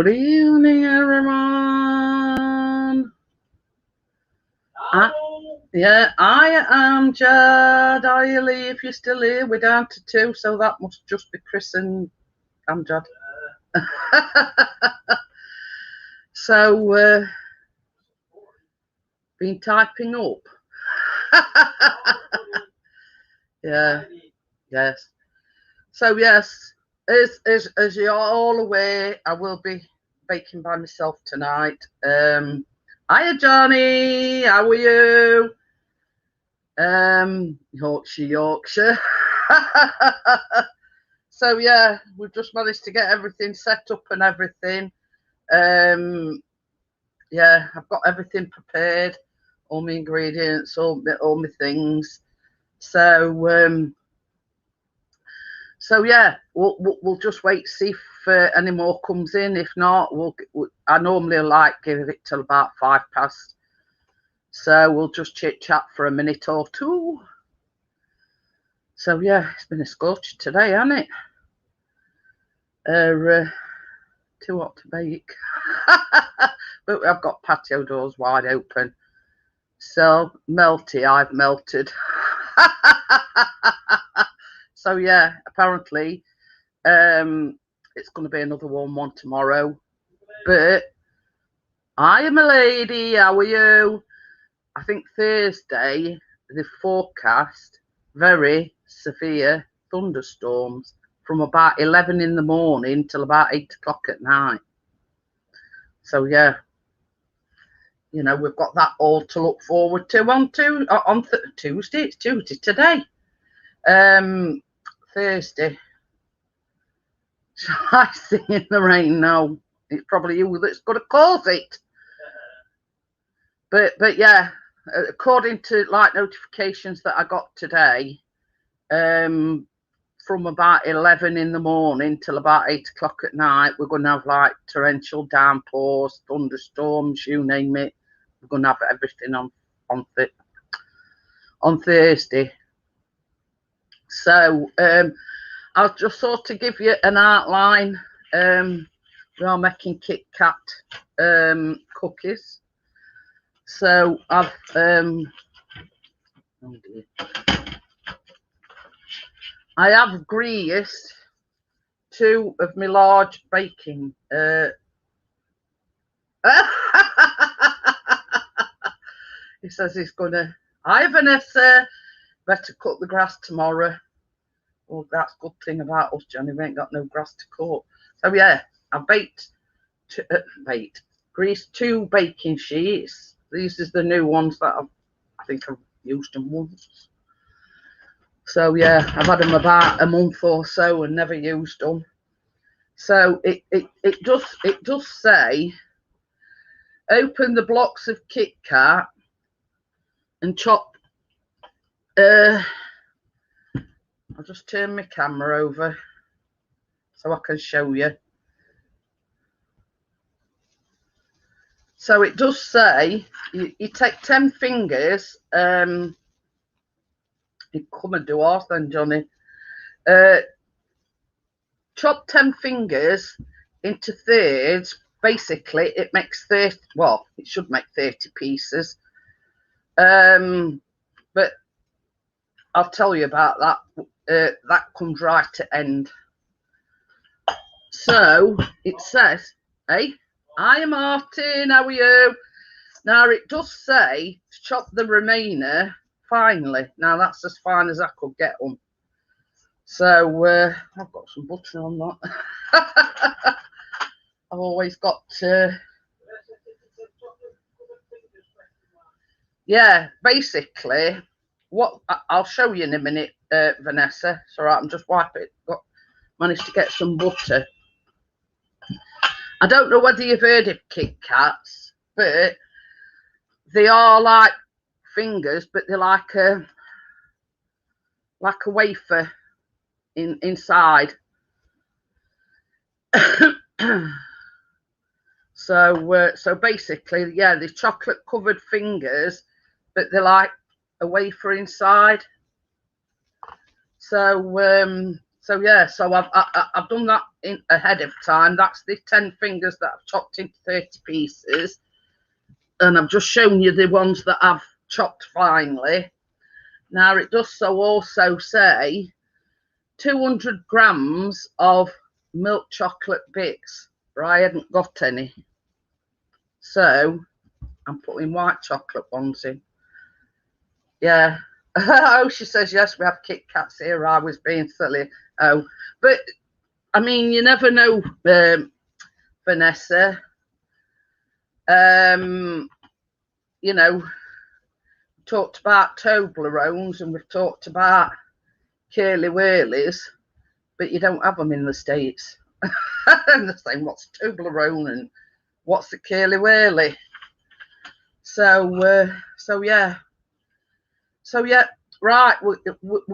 Good evening, everyone. Yeah, I am Jad. Are you Lee? If you're still here, we're down to 2, so that must just be Chris and Amjad. So, been typing up. Yeah, yes. So yes, as you're all aware, I will be baking by myself tonight. Hiya Johnny, how are you? Yorkshire. So yeah, we've just managed to get everything set up and everything. Yeah, I've got everything prepared, all my ingredients, all my things. So yeah, we'll just wait to see if any more comes in. If not, I normally like give it till about 5 past. So we'll just chit chat for a minute or two. So yeah, it's been a scorcher today, hasn't it? Too hot to bake. But I've got patio doors wide open. So melty, I've melted. So yeah, apparently it's going to be another warm one tomorrow. But I am a lady. How are you? I think Thursday the forecast very severe thunderstorms from about 11 in the morning till about 8 o'clock at night. So yeah, you know, we've got that all to look forward to on Tuesday. It's Tuesday today. Thursday. Shall I sing in the rain? No, it's probably you that's going to cause it. But yeah, according to like notifications that I got today, from about 11 in the morning till about 8 o'clock at night, we're going to have like torrential downpours, thunderstorms, you name it. We're going to have everything on Thursday. So I'll just sort of give you an outline. We are making KitKat cookies. So I've I have greased 2 of my large baking. He says he's gonna. Hi Vanessa, better cut the grass tomorrow. Well, that's a good thing about us, Johnny. We ain't got no grass to cut. So yeah, I greased 2 baking sheets. These is the new ones that I think I've used them once. So yeah, I've had them about a month or so and never used them. So it does say, open the blocks of KitKat and chop. I'll just turn my camera over so I can show you. So it does say you take 10 fingers. You come and do ours then, Johnny. Chop 10 fingers into thirds. Basically, it makes 30. Well, it should make 30 pieces. But I'll tell you about that. That comes right at end. So it says, hey, hi Martin, how are you? Now it does say chop the remainder finely. Now that's as fine as I could get them. So I've got some butter on that. I've always got yeah, basically what I'll show you in a minute, Vanessa. It's all right, I'm just wiping it. Managed to get some butter. I don't know whether you've heard of KitKats, but they are like fingers, but they're like a wafer inside. So basically, yeah, they're chocolate covered fingers, but they're like a wafer inside. So So yeah, so I've done that in ahead of time. That's the 10 fingers that I've chopped into 30 pieces, and I've just shown you the ones that I've chopped finely. Now it does so also say 200 grams of milk chocolate bits, but I hadn't got any, so I'm putting white chocolate ones in. Yeah. Oh, she says yes, we have KitKats here. I was being silly. Oh, but I mean, you never know, Vanessa. You know, talked about Toblerones and we've talked about curly whirlies, but you don't have them in the States. And they're saying, what's Toblerone and what's the curly whirly? So, so yeah, right. We're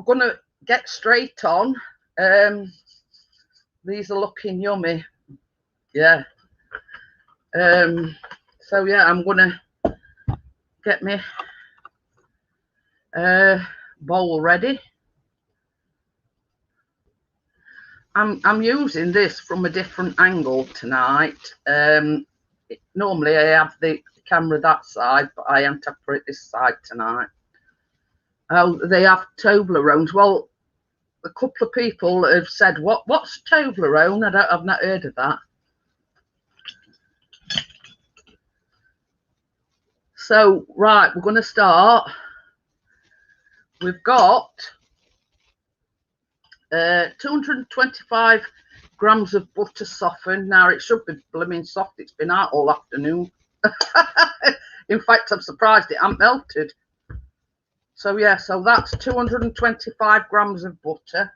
gonna get straight on. These are looking yummy. Yeah. So yeah, I'm gonna get me bowl ready. I'm using this from a different angle tonight. Normally I have the camera that side, but I am to put it this side tonight. Oh, they have Toblerones. Well, a couple of people have said, what's Toblerone? I've not heard of that. So right, we're going to start. We've got 225 grams of butter softened. Now it should be blooming soft. It's been out all afternoon. In fact, I'm surprised it hasn't melted. So yeah, so that's 225 grams of butter.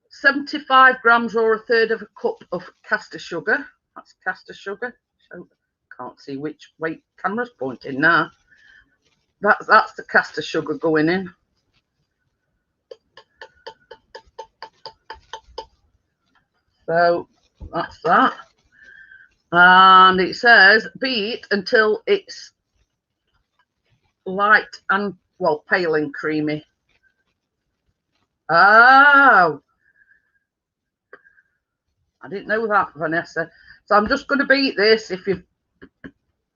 75 grams or a third of a cup of caster sugar. That's caster sugar. So can't see which way camera's pointing now. That's the caster sugar going in. So that's that. And it says beat until it's light and, well, pale and creamy. Oh, I didn't know that, Vanessa. So I'm just going to beat this if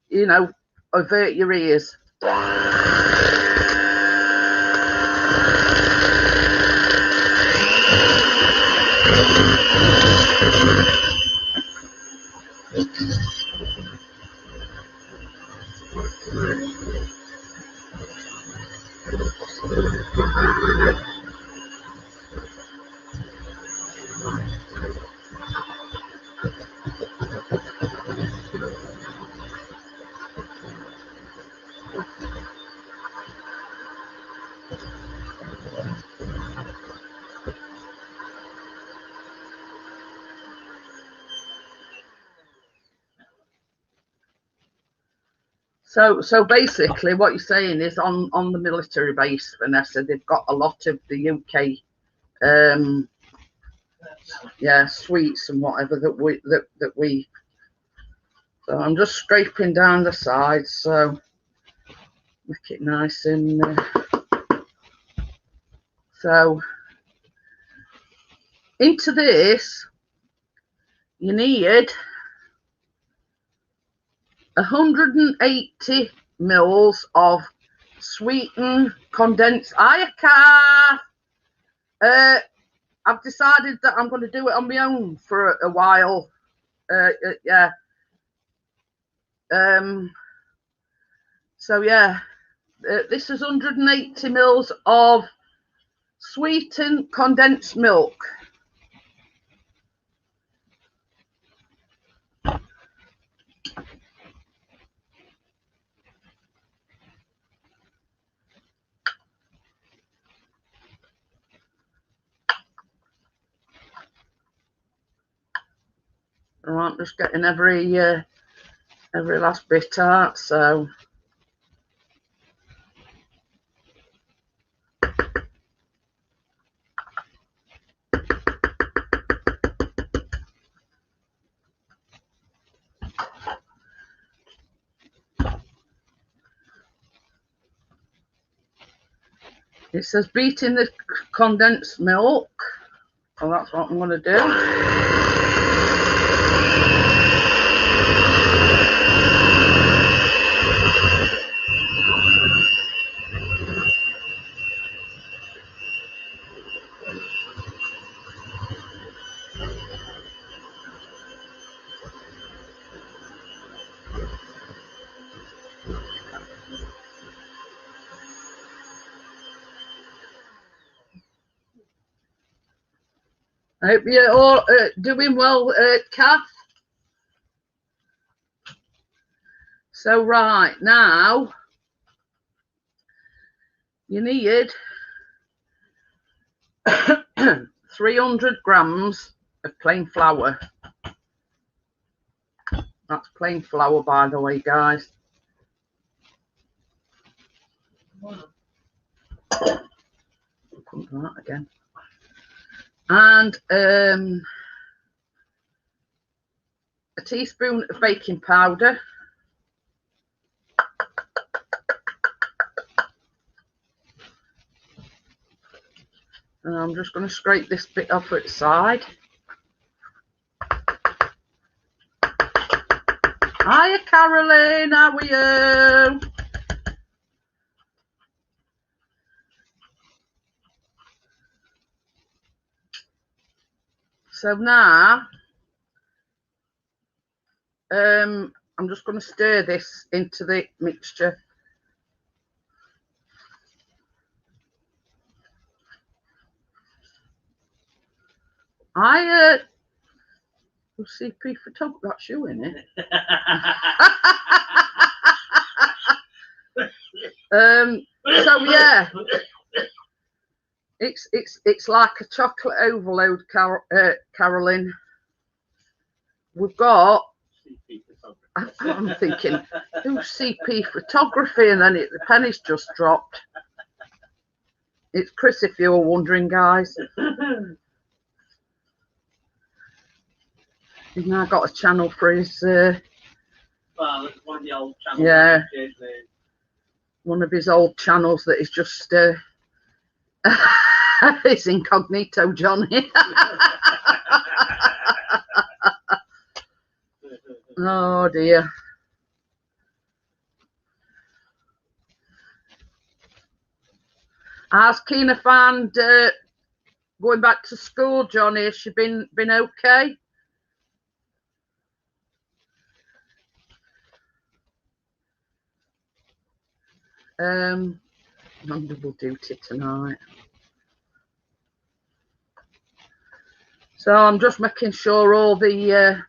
you know, avert your ears. So basically what you're saying is on the military base, Vanessa, they've got a lot of the UK yeah, sweets and whatever that we so I'm just scraping down the sides, so make it nice and so into this you need 180 mils of sweetened condensed. I've decided that I'm going to do it on my own for a while. Yeah. So yeah, this is 180 mils of sweetened condensed milk. I'm just getting every last bit out, so It says beat in the condensed milk. Well, that's what I'm going to do. I hope you're all doing well, Kath. So right now, you need 300 grams of plain flour. That's plain flour, by the way, guys. Come to that again. And a teaspoon of baking powder. And I'm just going to scrape this bit off its side. Hiya, Caroline, how are you? So now, I'm just going to stir this into the mixture. CP photography, that's you in it. So yeah, it's like a chocolate overload, Caroline. We've got. I'm thinking, who's CP photography, and then the penny's just dropped. It's Chris, if you're wondering, guys. He's now got a channel for his. Well, it's one of the old channels. Yeah. One of his old channels that is just. It's incognito, Johnny. Oh dear. How's Keena found going back to school, Johnny? Has she been okay? I'm double duty tonight. So I'm just making sure all the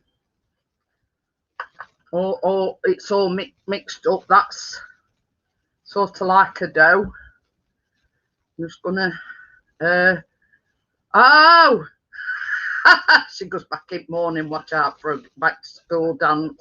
it's all mixed up. That's sort of like a dough. I'm just gonna oh she goes back in morning, watch out for a back to school dance.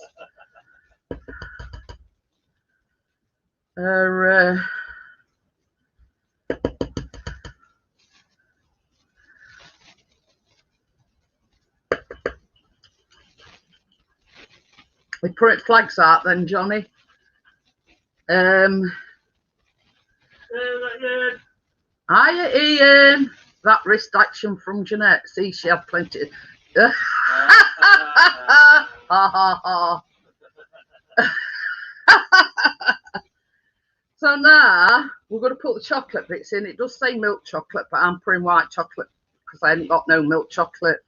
We put flags out then, Johnny. Hiya, Ian. That wrist action from Jeanette. See, she had plenty. Ha ha ha. So now we're going to put the chocolate bits in. It does say milk chocolate, but I'm putting white chocolate because I haven't got no milk chocolate.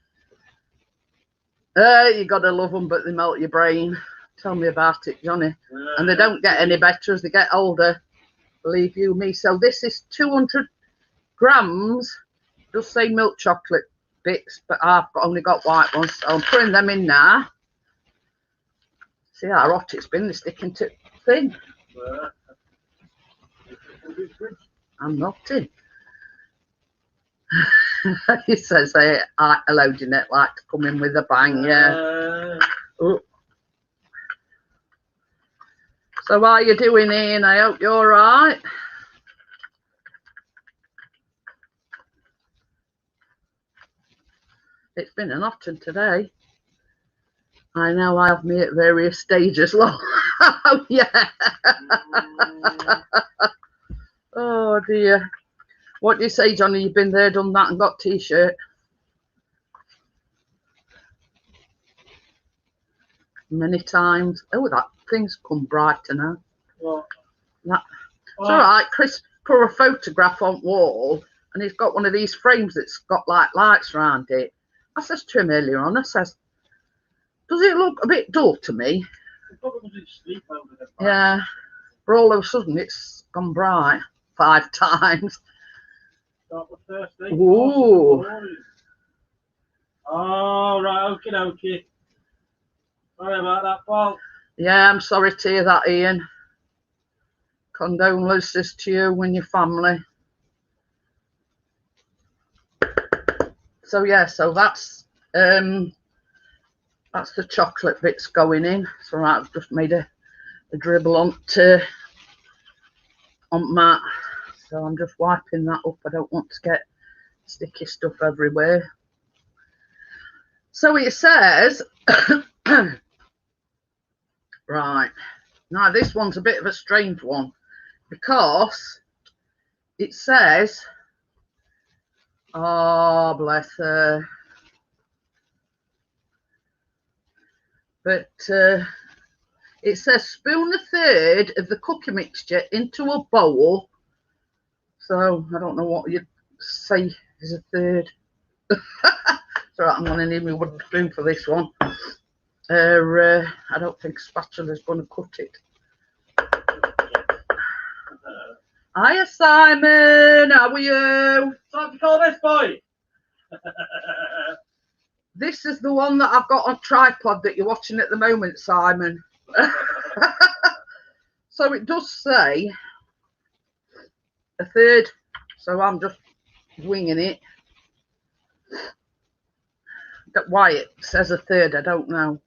You got to love them, but they melt your brain. Tell me about it, Johnny. And they don't get any better as they get older. Believe you me. So this is 200 grams. Just say milk chocolate bits, but I've only got white ones. So I'm putting them in now. See how hot it's been. They're sticking to thing. I'm not in. He says, hello, Jeanette, like to come in with a bang, yeah. So how are you doing, Ian? I hope you're all right. It's been an hot one today. I know I have me at various stages. Oh, yeah. Oh, dear. What do you say, Johnny? You've been there, done that, and got t-shirt many times. Oh, that thing's come brighter now. What? That, it's all right. Chris put a photograph on wall, and he's got one of these frames that's got like lights around it. I says to him earlier on, I says, does it look a bit dull to me? Yeah, but all of a sudden it's gone bright 5 times. Ooh. Oh, right, okie dokie. Sorry about that, Paul. Yeah, I'm sorry to hear that, Ian. Condolences to you and your family. So yeah, so that's the chocolate bits going in. So right, I've just made a dribble on mat. So I'm just wiping that up. I don't want to get sticky stuff everywhere. So it says, right, now this one's a bit of a strange one because it says, oh bless her, but it says spoon 1/3 of the cookie mixture into a bowl. So I don't know what you'd say is 1/3. So I'm going to need my wooden spoon for this one. I don't think spatula's going to cut it. Hiya, Simon. How are you? What do you call this boy? This is the one that I've got on tripod that you're watching at the moment, Simon. So it does say 1/3. So I'm just winging it. Why it says 1/3, I don't know.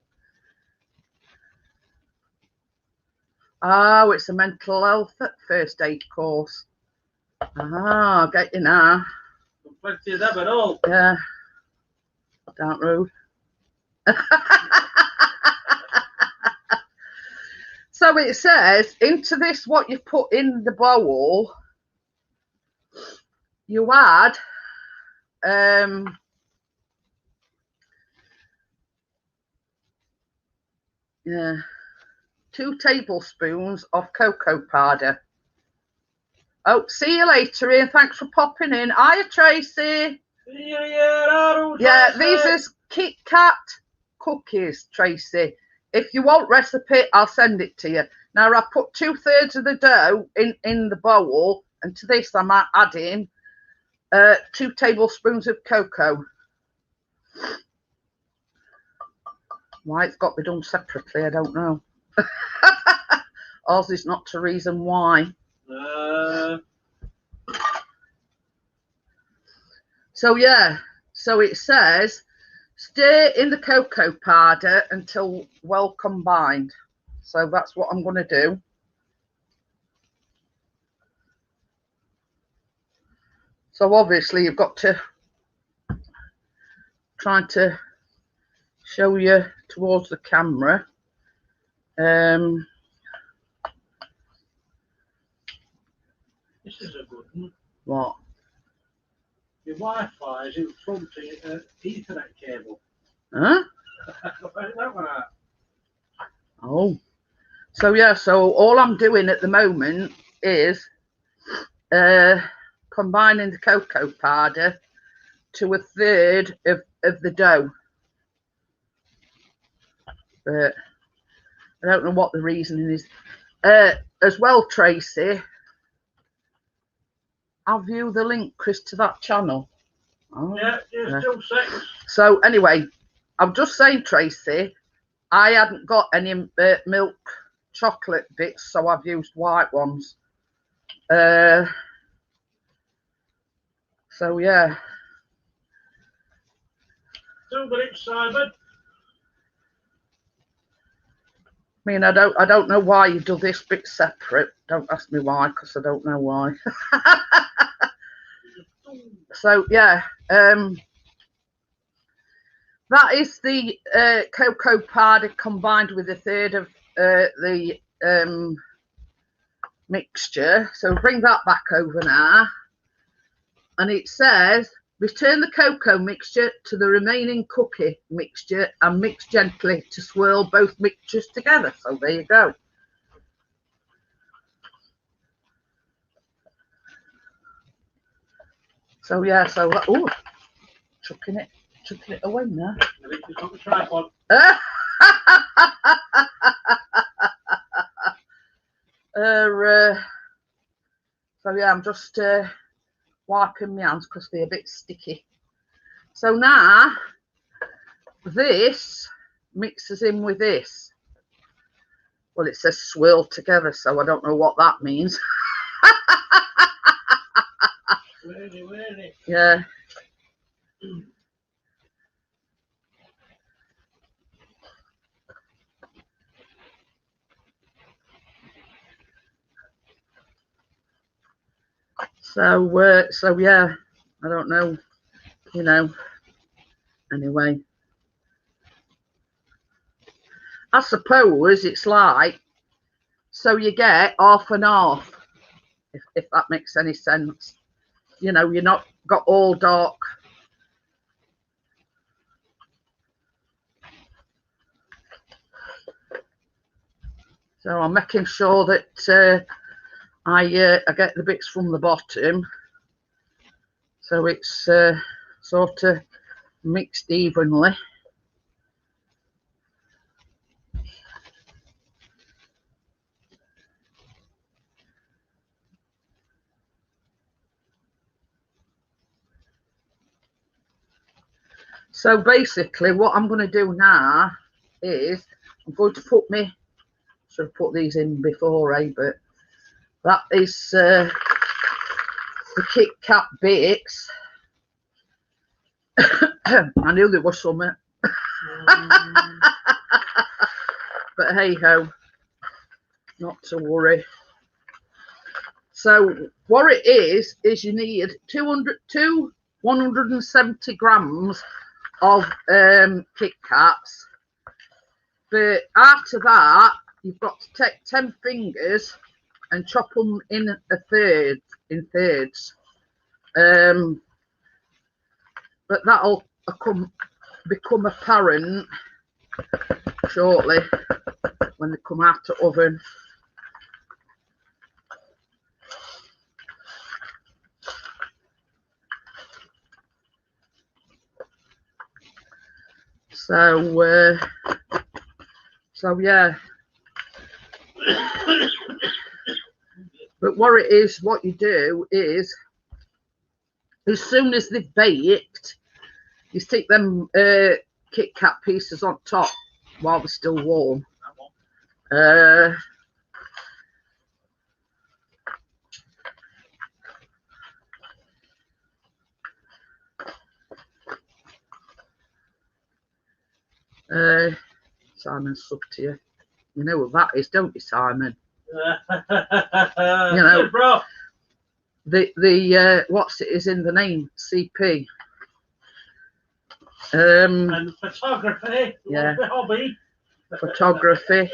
Oh, it's a mental health first aid course. Ah, get you now. Plenty of them at all. Yeah. Don't rude. So it says, into this, what you put in the bowl, you add yeah, 2 tablespoons of cocoa powder. Oh, see you later, Ian. Thanks for popping in. Hiya, Tracy. Yeah, these is KitKat cookies, Tracy. If you want recipe, I'll send it to you. Now, I put 2/3 of the dough in the bowl, and to this I'm adding 2 tablespoons of cocoa. Why it's got to be done separately, I don't know. Ours is not to reason why. So yeah, so it says stir in the cocoa powder until well combined. So that's what I'm going to do. So obviously you've got to try to show you towards the camera. This is a good one. What? Your Wi-Fi is in front of your Ethernet cable. Huh? That one out. Oh. So yeah, so all I'm doing at the moment is combining the cocoa powder to 1/3 of the dough. But I don't know what the reasoning is. As well, Tracy, have you the link, Chris, to that channel? Oh, yeah, just 2 seconds. So anyway, I'm just saying, Tracy, I hadn't got any milk chocolate bits, so I've used white ones. So yeah. 2 minutes, Simon. I mean, I don't know why you do this bit separate. Don't ask me why, because I don't know why. So yeah, that is the cocoa powder combined with 1/3 of the mixture. So bring that back over now. and it says return the cocoa mixture to the remaining cookie mixture and mix gently to swirl both mixtures together. So there you go. So yeah, so oh, chucking it away now. It's not the tripod. So yeah, I'm just wiping my hands because they're a bit sticky. So now this mixes in with this. Well, it says swirl together, so I don't know what that means. Really? Yeah. So yeah, I don't know, you know. Anyway, I suppose it's like, so you get half and half, if that makes any sense. You know, you're not got all dark. So I'm making sure that I get the bits from the bottom, so it's sort of mixed evenly. So basically what I'm going to do now is I'm going to put me, should have put these in before, but that is the KitKat bits. I knew there was some, but hey ho, not to worry. So what it is you need 170 grams of KitKats, but after that you've got to take 10 fingers and chop them in thirds. But that'll become apparent shortly when they come out of the oven. So yeah. But what it is, what you do is, as soon as they've baked, you stick them KitKat pieces on top while they're still warm. Simon's sub to you. You know what that is, don't you, Simon? You know, bro. The what's it is in the name, CP. And photography. Yeah. The hobby. Photography.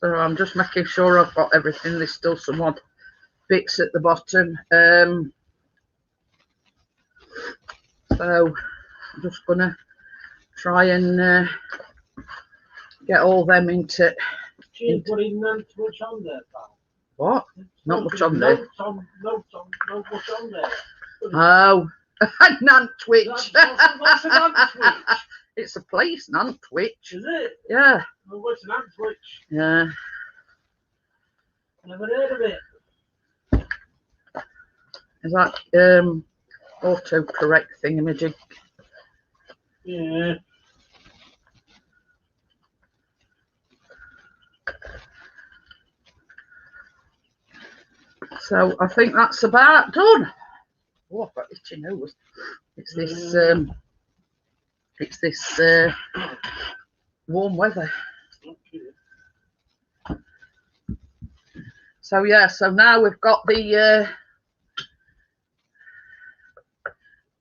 So I'm just making sure I've got everything. There's still some odd bits at the bottom. So I'm just gonna try and get all them into. She's putting not much on there, pal. What? Not much on there. Not much on there. Oh, Nantwich. What's a Nantwich? It's a place, Nantwich. Is it? Yeah. Well, what's an Nantwich? Yeah. Never heard of it. Is that autocorrect thingamajig? Yeah. So I think that's about done. Oh, I've got itchy nose. It's this warm weather. So yeah, so now we've got the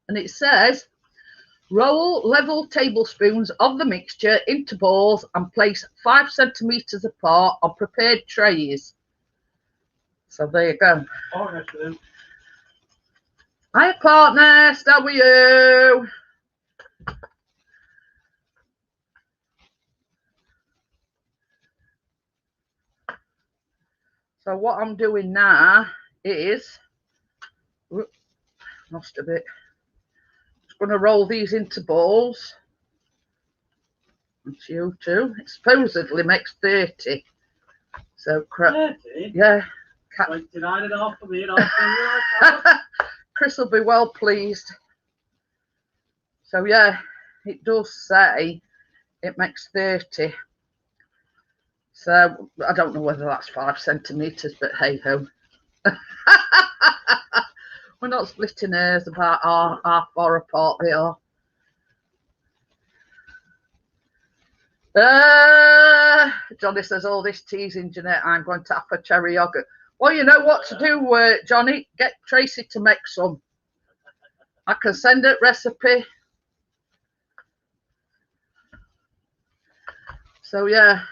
and it says Roll level tablespoons of the mixture into balls and place 5 centimetres apart on prepared trays. So there you go. Hi, partner. How are you? So what I'm doing now is, lost a bit. Just going to roll these into balls. And you too. It supposedly makes 30. So crap. 30? Yeah. 29 and a half for me and half for you. Chris will be well pleased. So yeah, it does say it makes 30. So I don't know whether that's 5 centimetres, but hey ho. We're not splitting hairs about how far apart they are. Johnny says, all this teasing, Jeanette, I'm going to have a cherry yogurt. Well, you know what to do, Johnny. Get Tracy to make some. I can send it recipe. So yeah,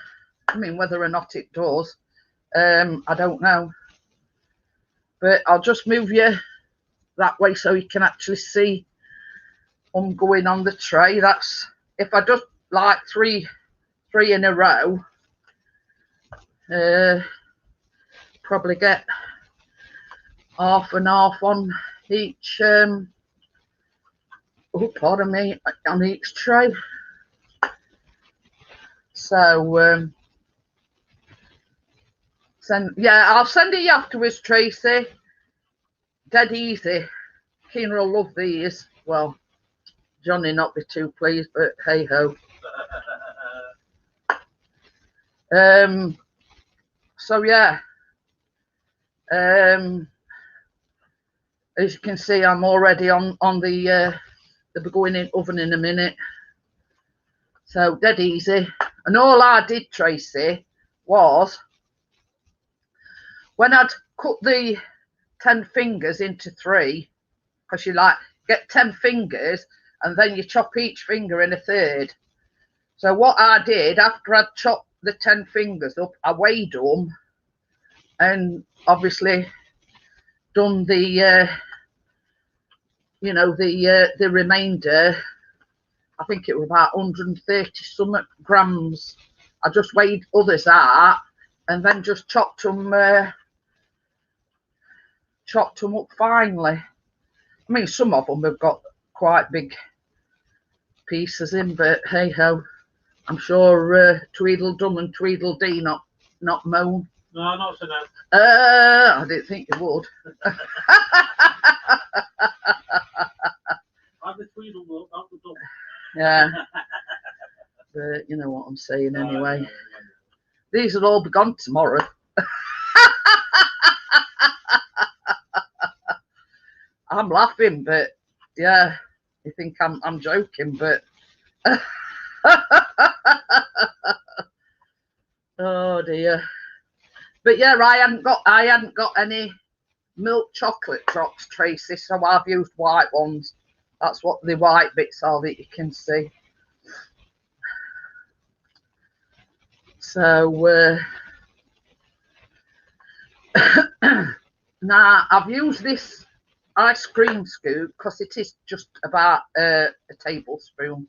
I mean, whether or not it does, I don't know. But I'll just move you that way so you can actually see them going on the tray. That's if I just like three in a row, probably get half and half on each oh pardon me, on each tray. So I'll send it you afterwards, Tracy. Dead easy. Keener will love these. Well, Johnny not be too pleased, but hey ho. So yeah, as you can see, I'm already on the going in oven in a minute. So dead easy. And all I did, Tracy, was when I'd cut the 10 fingers into 3, because you like get 10 fingers and then you chop each finger in a third. So what I did after I'd chopped the 10 fingers up, I weighed them and obviously done the the remainder. I think it was about 130 something grams. I just weighed others out and then just chopped them up finely. I mean, some of them have got quite big pieces in, but hey ho, I'm sure Tweedledum and Tweedledee not moan. No, not so now. I didn't think you would. I'm the Tweedledum, not the Dum. Yeah. But you know what I'm saying anyway. These will all be gone tomorrow. I'm laughing, but yeah, you think I'm joking, but oh dear. But yeah, I hadn't got any milk chocolate drops, Tracy, so I've used white ones. That's what the white bits are that you can see. So now I've used this ice cream scoop because it is just about a tablespoon.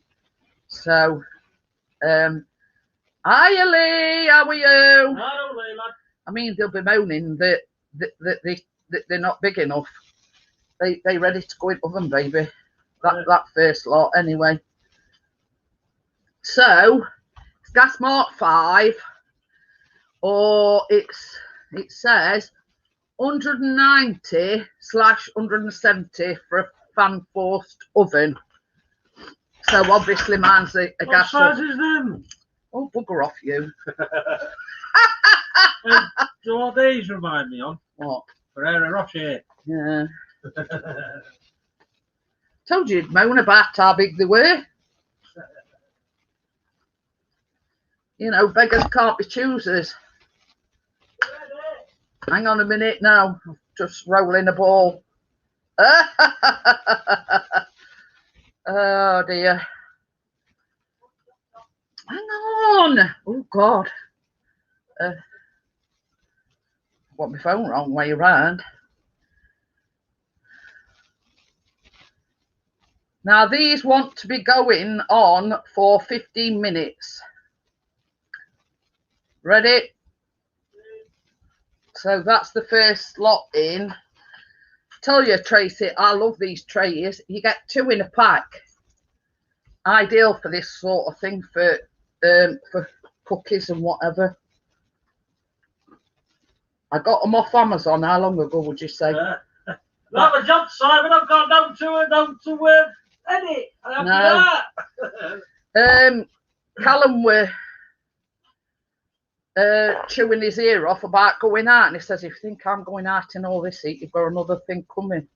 So hiya Lee, how are you? Hello, Lee, lad. I mean, they'll be moaning that they're not big enough. They ready to go in oven, baby. That first lot anyway. So it's gas mark 5, or it says 190/170 for a fan forced oven. So obviously mine's a gas. What size is them? Oh, bugger off you. Do all these remind me of? What? Ferrero Rocher. Yeah. Told you you'd moan about how big they were. You know, beggars can't be choosers. Hang on a minute now. I'm just rolling a ball. Oh dear. Hang on. Oh God. Got my phone wrong way around. Now these want to be going on for 15 minutes. Ready? So that's the first lot in. Tell you, Tracy, I love these trays. You get 2 in a pack. Ideal for this sort of thing, for cookies and whatever. I got them off Amazon. How long ago would you say? Not a job, Simon. I've got down to edit. I have no. Callum were chewing his ear off about going out, and he says, if you think I'm going out in all this heat, you've got another thing coming.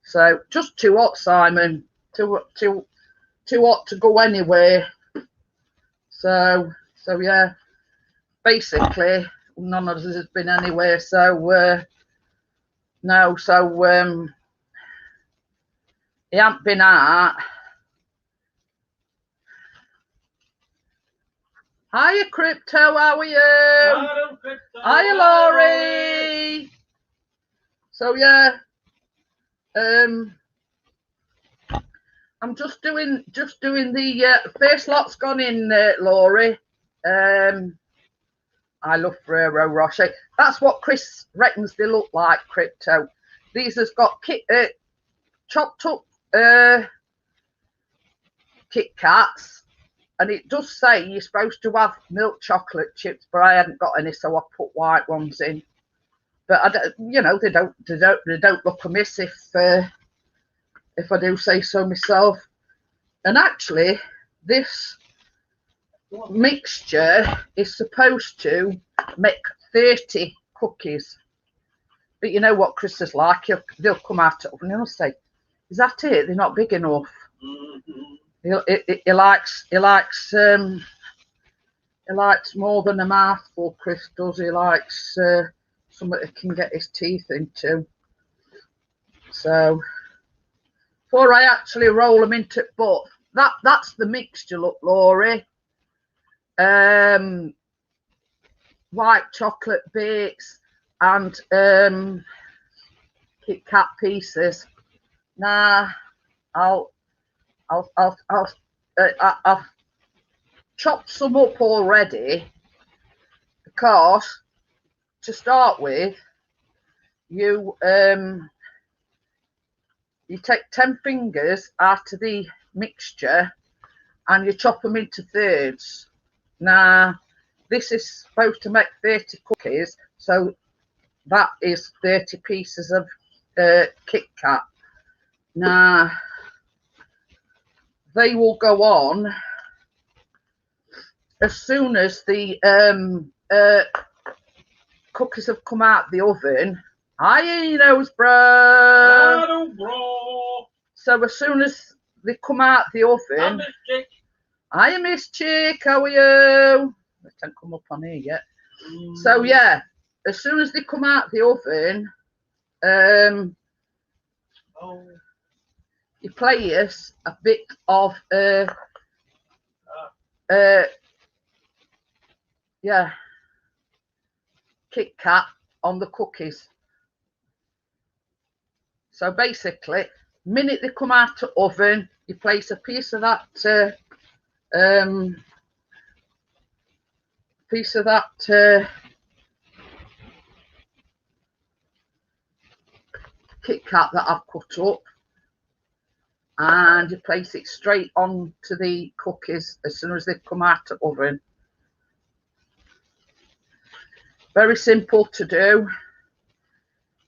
So just too hot, Simon. Too hot to go anywhere. So yeah, basically none of us has been anywhere. So no, so he hasn't been out. Hiya, Crypto, how are you? Hello, Crypto. Hiya, Laurie. So yeah, I'm just doing the first lot's gone in, Laurie. I love Ferrero Rocher. That's what Chris reckons they look like, Crypto. These has got chopped up KitKats, and it does say you're supposed to have milk chocolate chips, but I hadn't got any, so I put white ones in. But I don't, you know, they don't look amiss if I do say so myself. And actually, this mixture is supposed to make 30 cookies. But you know what Chris is like? They'll come out of and he'll say, "Is that it? They're not big enough." He likes more than a mouthful. Chris does. He likes something he can get his teeth into. So before I actually roll them into, but that's the mixture. Look, Laurie. White chocolate bits and KitKat pieces. Now I've chopped some up already, because to start with, you take 10 fingers out of the mixture and you chop them into thirds. Now this is supposed to make 30 cookies, so that is 30 pieces of KitKat. Now they will go on as soon as the cookies have come out the oven. Hi, nose bro. Hello, bro. So as soon as they come out the oven, hi, Miss Chick, how are you? They don't come up on here yet. So yeah, as soon as they come out the oven, you place a bit of yeah, KitKat on the cookies. So basically, minute they come out the oven, you place a piece of that KitKat that I've cut up, and you place it straight onto the cookies as soon as they come out the oven. Very simple to do.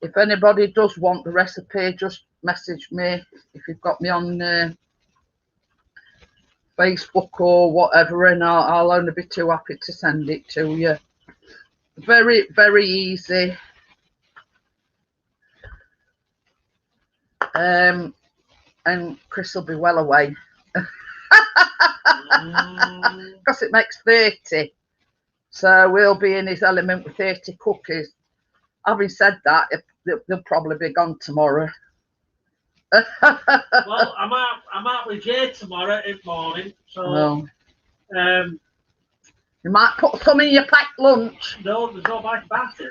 If anybody does want the recipe, just message me if you've got me on Facebook or whatever, and I'll only be too happy to send it to you. Very, very easy. And Chris will be well away. Because it makes 30. So we'll be in his element with 30 cookies. Having said that, they'll probably be gone tomorrow. Well, I'm out with Jay tomorrow in the morning, so Well, um, you might put some in your packed lunch. no, there's no bite about it.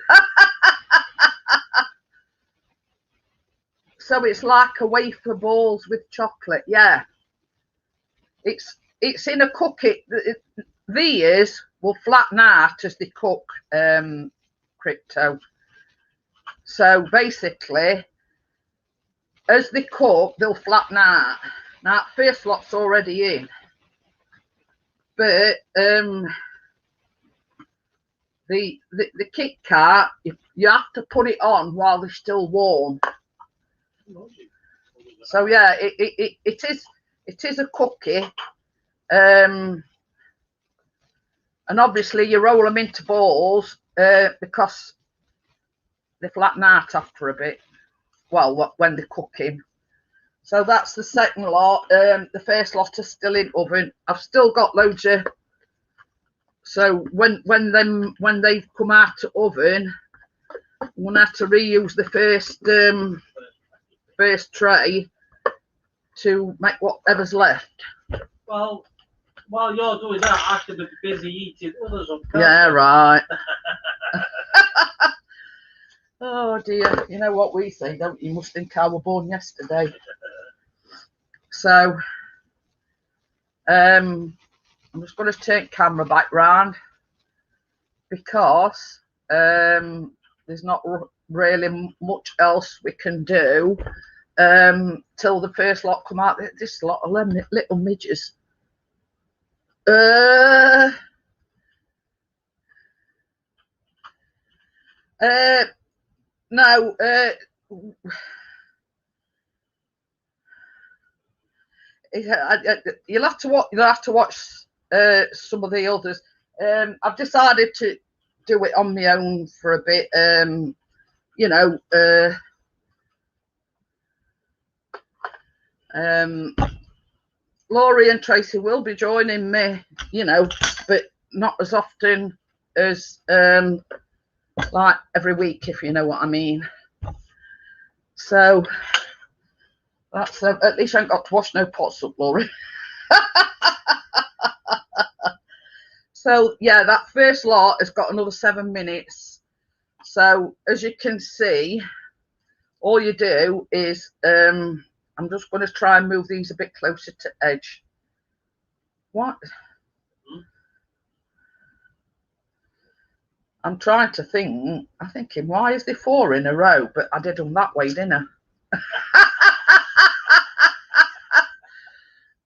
So it's like a wafer balls with chocolate. Yeah, it's in a cookie. These will flatten out as they cook, crypto. So basically, as they cook, they'll flatten out. Now, first lot's already in, but the KitKat, you have to put it on while they're still warm. So yeah, it is a cookie, and obviously you roll them into balls because they flatten out after a bit. Well, when they're cooking. So that's the second lot. The first lot is still in oven. I've still got loads of. So when they've come out of oven, I'm gonna have to reuse the first tray to make whatever's left. Well, while you're doing that, I should be busy eating others up. Yeah, right. Oh dear, you know what we say, don't you? You must think I was born yesterday. So, I'm just going to turn camera back round because there's not really much else we can do till the first lot come out. This lot of little midges. No, you'll have to watch. You'll have to watch some of the others. I've decided to do it on my own for a bit. You know, Laurie and Tracy will be joining me. You know, but not as often as like every week, if you know what I mean. So that's at least I ain't got to wash no pots up, Laurie. So yeah, that first lot has got another 7 minutes. So as you can see, all you do is I'm just going to try and move these a bit closer to edge. What? I'm trying to think. I'm thinking, why is there 4 in a row? But I did them that way, didn't I?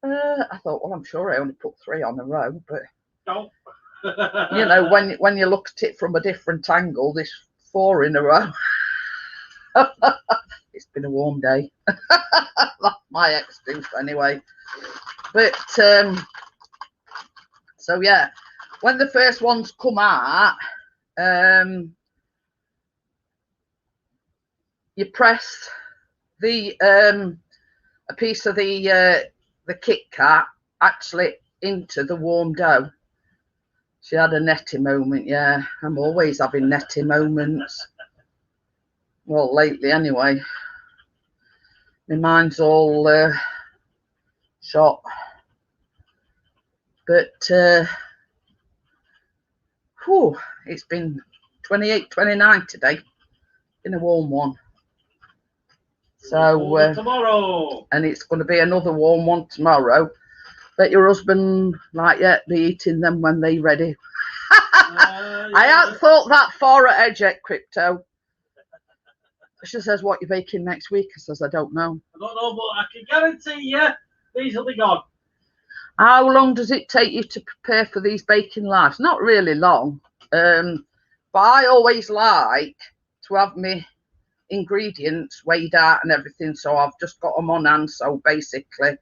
I thought, well, I'm sure I only put 3 on a row, but no. You know, when you look at it from a different angle, there's 4 in a row. It's been a warm day. That's my excuse anyway. But so yeah, when the first ones come out, you press the a piece of the KitKat actually into the warm dough. She had a netty moment. Yeah, I'm always having netty moments. Well, lately anyway. My mind's all shot. But whew, it's been 28, 29 today. Been a warm one. So tomorrow. And it's going to be another warm one tomorrow. Bet your husband might yet be eating them when they're ready. Yeah. I hadn't thought that far ahead yet, Crypto. She says, what you baking next week? I says, I don't know. I don't know, but I can guarantee you these will be gone. How long does it take you to prepare for these baking lives? Not really long. But I always like to have my ingredients weighed out and everything. So I've just got them on hand. So basically,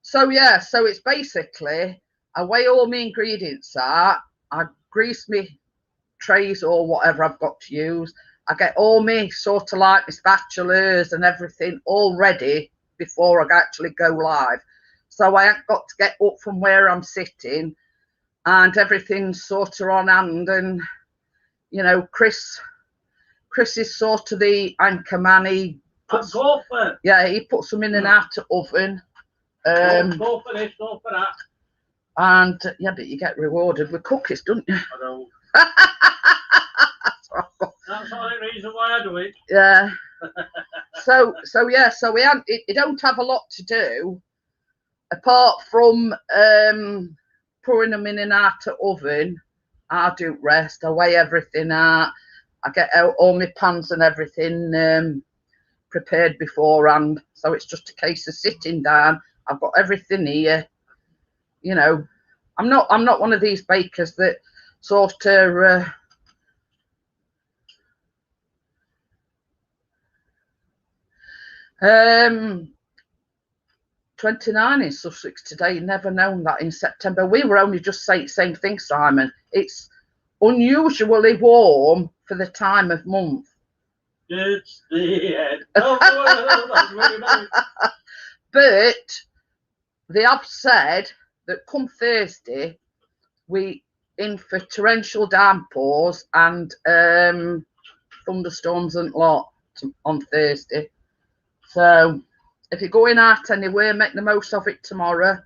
so yeah, so it's basically I weigh all my ingredients out. I grease my trays or whatever I've got to use. I get all my sort of like my spatulas and everything all ready before I actually go live. So I ain't got to get up from where I'm sitting and everything's sort of on hand. And, you know, Chris Chris is sort of the anchor man. He puts, go for it. Yeah, he puts them in and out of oven. Go for this, go for that. And yeah, but you get rewarded with cookies, don't you? I know. That's the only reason why I do it. Yeah. So we have it don't have a lot to do apart from pouring them in and out of oven. I do rest. I weigh everything out. I get out all my pans and everything prepared beforehand. So it's just a case of sitting down. I've got everything here. You know, I'm not one of these bakers that sort of 29 in Sussex today. Never known that in September. We were only just saying same thing, Simon. It's unusually warm for the time of month. It's the end of the world. But they have said that come Thursday we in for torrential downpours and thunderstorms and lot on Thursday. So if you're going out anywhere, make the most of it tomorrow.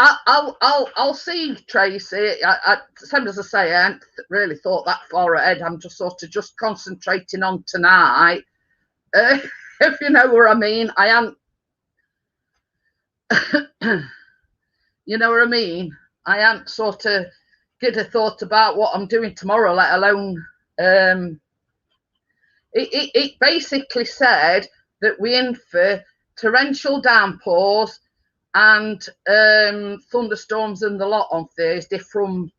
I'll see, Tracy. Same as I say, I haven't really thought that far ahead. I'm just sort of just concentrating on tonight. If you know what I mean. I am. You know what I mean? I ain't sort of get a thought about what I'm doing tomorrow, let alone it basically said that we're in for torrential downpours and thunderstorms and the lot on Thursday from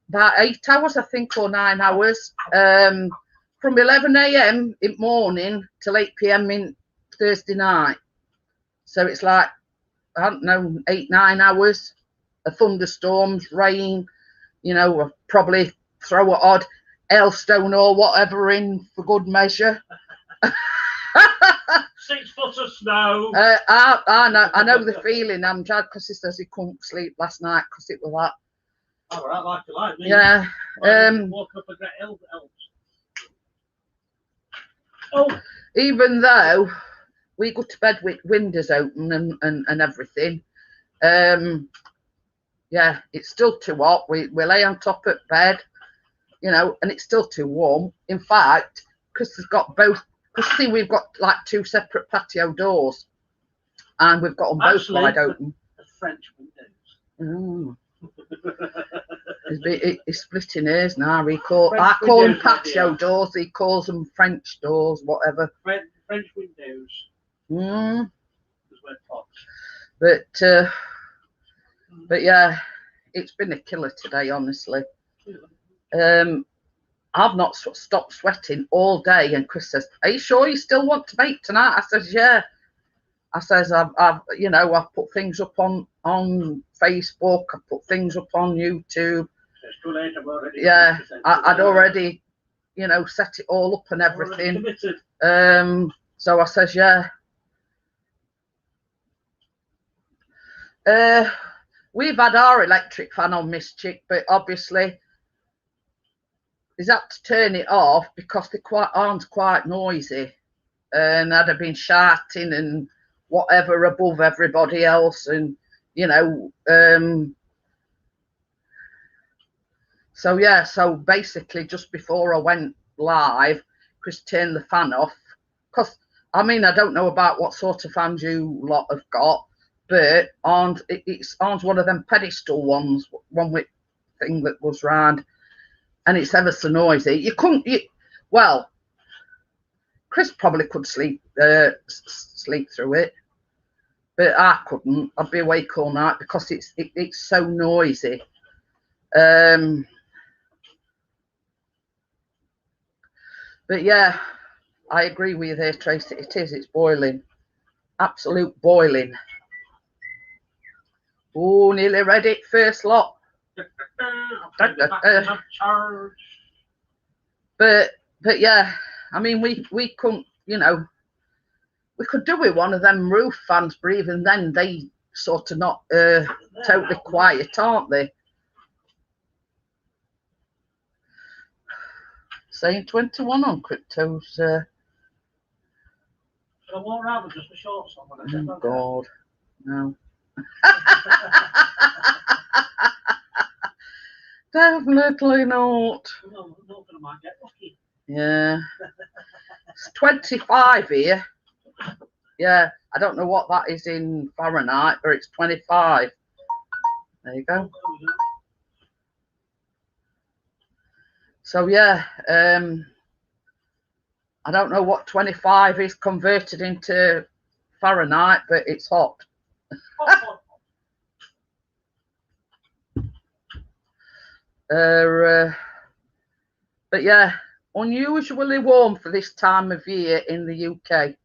about 8 hours, I think, or 9 hours, from 11 a.m. in morning till 8 p.m. in Thursday night. So it's like, I don't know, 8-9 hours of thunderstorms, rain, you know, probably throw an odd hailstone or whatever in for good measure. 6 foot of snow. I know the feeling. I'm glad because he says he couldn't sleep last night because it was that. Oh, right, like you like me. Yeah. Walk up a great hill. Oh. Even though we go to bed with windows open and everything, yeah, it's still too hot. We lay on top of bed, you know, and it's still too warm. In fact, because it's got both. Because see, we've got like 2 separate patio doors, and we've got them both wide open. The French windows. He's splitting hairs now. I call them patio doors. He calls them French doors, whatever. French windows. But yeah, it's been a killer today, honestly. I've not stopped sweating all day, and Chris says, "Are you sure you still want to bake tonight?" I says, "Yeah." I says, I've put things up on Facebook. I put things up on YouTube. It's too late. I've already. Yeah, I'd already, you know, set it all up and everything. So I says, yeah. We've had our electric fan on, Miss Chick, but obviously he's had to turn it off because they aren't quite noisy, and I'd have been shouting and whatever above everybody else, and you know, so yeah, so basically just before I went live, Chris turned the fan off, because I mean, I don't know about what sort of fans you lot have got, but it's on one of them pedestal ones, one with thing that goes round, and it's ever so noisy. Well, Chris probably could sleep through it, but I couldn't. I'd be awake all night because it's so noisy. But yeah, I agree with you there, Tracy. It's boiling, absolute boiling. Oh, nearly ready. First lot. But yeah, I mean, we couldn't, you know, we could do with one of them roof fans, but even then they sort of not totally quiet, aren't they? saying 21 on cryptos. Should I walk around with just my shorts on when I Oh God, no. Definitely not. No, I might get lucky. Yeah. It's 25 here. Yeah, I don't know what that is in Fahrenheit, but it's 25. There you go. So yeah, I don't know what 25 is converted into Fahrenheit, but it's hot. But yeah, unusually warm for this time of year in the UK.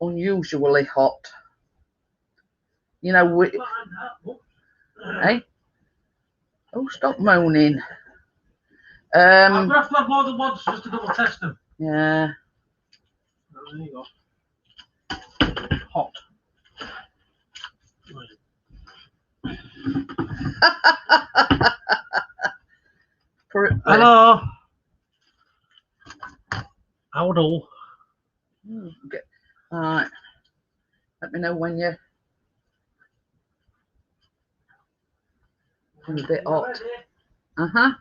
Unusually hot. You know, hey? Oh, stop moaning. I'm gonna have to have more than once just to double test them. Yeah. Oh, there you go. Hot. Hello. How do? All right. Let me know when you're a bit hot. Uh-huh.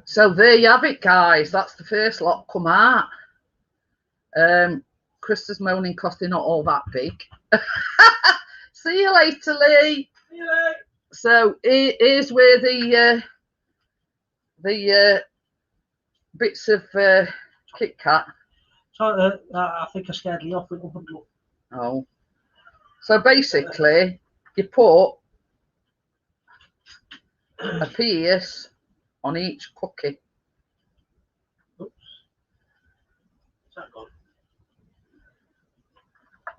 So there you have it, guys. That's the first lot come out. Chris is moaning because they're not all that big. See you later, Lee. See you later. So here's where the bits of KitKat. So I think I scared Lee off with one look. Oh. So basically, you put a piece on each cookie. Oops. Is that gone?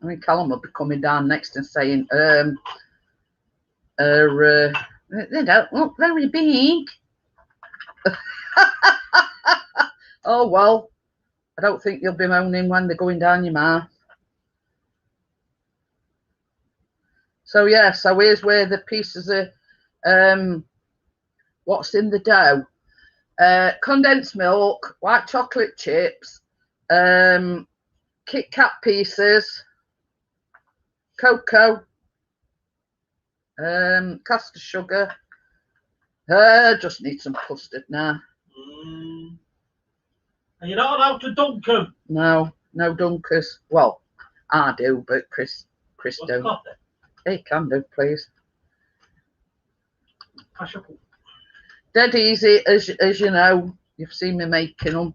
I mean, Callum will be coming down next and saying, they don't look very big. Oh, well, I don't think you'll be moaning when they're going down your mouth. So, yeah, so here's where the pieces are, what's in the dough. Condensed milk, white chocolate chips, KitKat pieces, cocoa, caster sugar. Just need some custard now. And you're not allowed to dunk them. No dunkers. Well, I do, but Chris don't. Coffee? He can do, please. Pass your cup. Dead easy, as you know. You've seen me making them.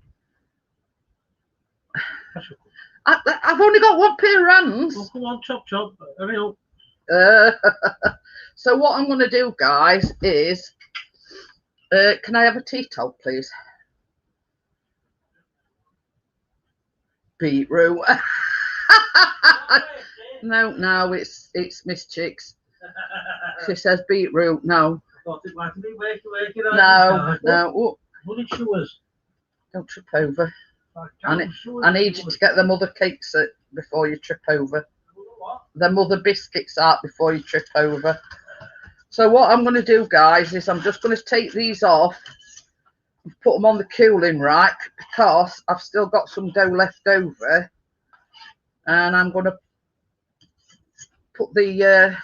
Pass your cup. I've only got one pair of hands. Well, come on, chop. Hurry up. So what I'm going to do, guys, is can I have a tea towel, please? Beetroot. No, it's Miss Chicks. She says beetroot. No. It might be waking No. Oh, bloody shoes. Don't trip over. I need you to get the mother cakes before you trip over. What? The mother biscuits out before you trip over. So what I'm going to do, guys, is I'm just going to take these off and put them on the cooling rack because I've still got some dough left over, and I'm going to put the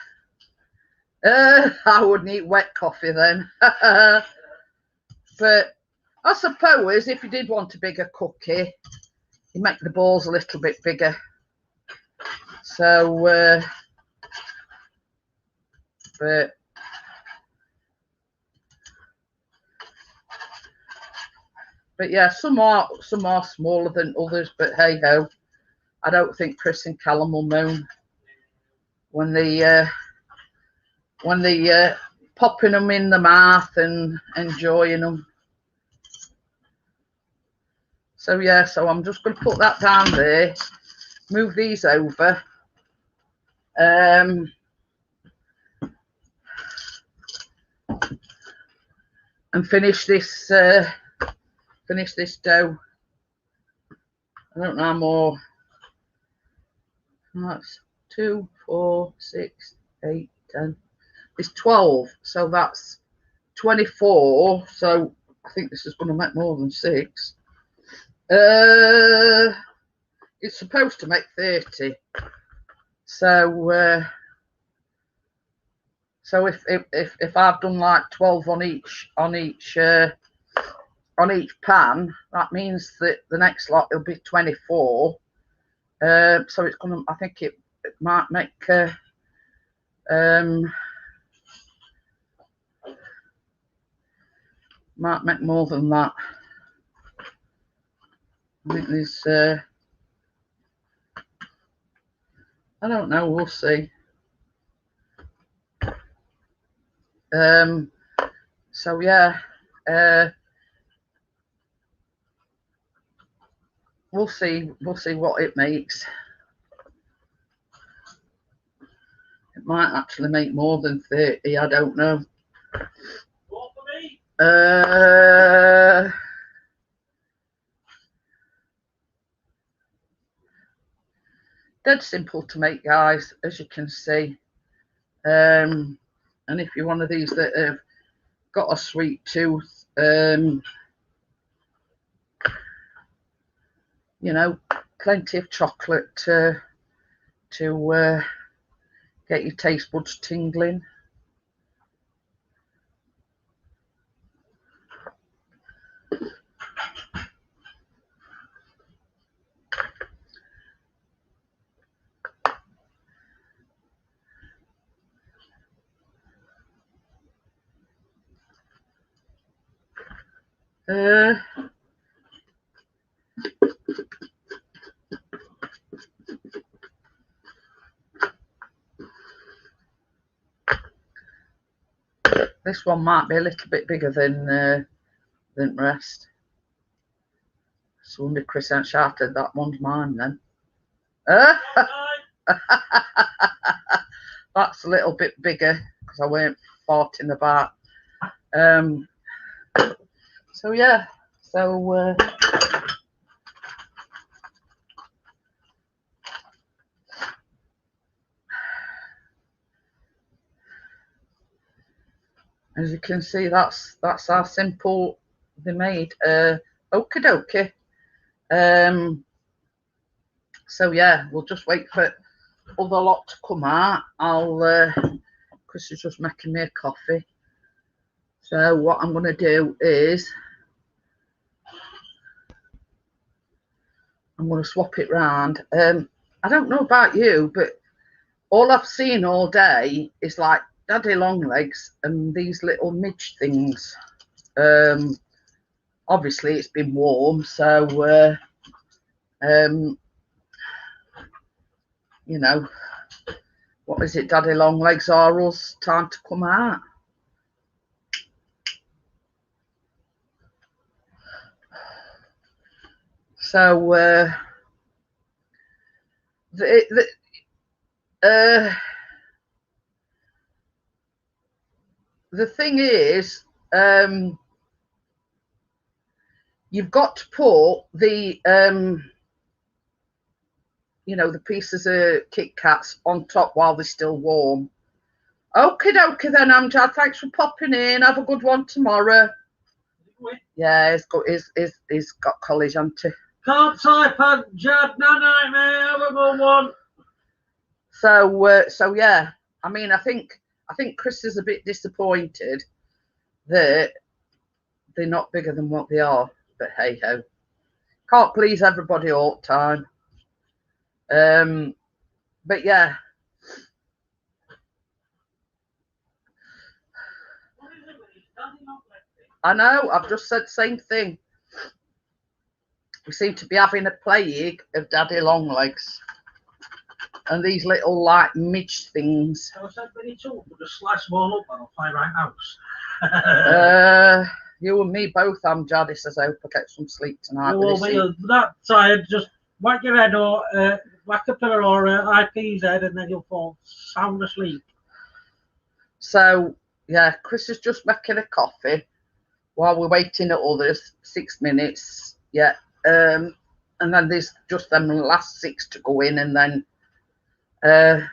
I wouldn't eat wet coffee then. But I suppose if you did want a bigger cookie, you make the balls a little bit bigger. So but yeah, some are smaller than others, but hey ho, I don't think Chris and Callum will moan when they popping them in the mouth and enjoying them. So yeah, so I'm just going to put that down there, move these over, and finish this dough. I don't know more. That's 2, 4, 6, 8, 10. It's 12, so that's 24. So I think this is going to make more than 6. It's supposed to make 30. So so if I've done like 12 on each pan, that means that the next lot will be 24. So it's gonna. I think it might make more than that. I think there's. I don't know. We'll see. So yeah. We'll see what it makes. It might actually make more than 30. I don't know. What for me? Dead simple to make, guys, as you can see. And if you're one of these that have got a sweet tooth, you know, plenty of chocolate to get your taste buds tingling. This one might be a little bit bigger than the rest. So wonder Chris ain't shouted that one's mine then. That's a little bit bigger because I weren't farting about. So yeah, so as you can see, that's how simple they made. Okie dokie. So yeah, we'll just wait for other lot to come out. Chris is just making me a coffee. So what I'm going to do is I'm going to swap it round. I don't know about you, but all I've seen all day is like daddy long legs and these little midge things. Obviously it's been warm, so you know, what is it, daddy long legs are us, time to come out. So the thing is, you've got to put the you know, the pieces of KitKats on top while they're still warm. Okie dokie then, Amjad. Thanks for popping in. Have a good one tomorrow. Yeah, he's got college, hasn't he? Can't type, Amjad. No nightmare. Have a good one. So yeah. I mean, I think Chris is a bit disappointed that they're not bigger than what they are. But hey ho, can't please everybody all the time. But yeah. I know, I've just said the same thing. We seem to be having a plague of daddy long legs. And these little like midge things. I said many too, but just slice them all up and I'll fly right house. You and me both, Amjad. He says, I hope I get some sleep tonight. You will be that tired, just whack your head or whack a pillar or IP's head and then you'll fall sound asleep. So yeah, Chris is just making a coffee while we're waiting at others. 6 minutes, yeah. And then there's just them last 6 to go in, and then Don't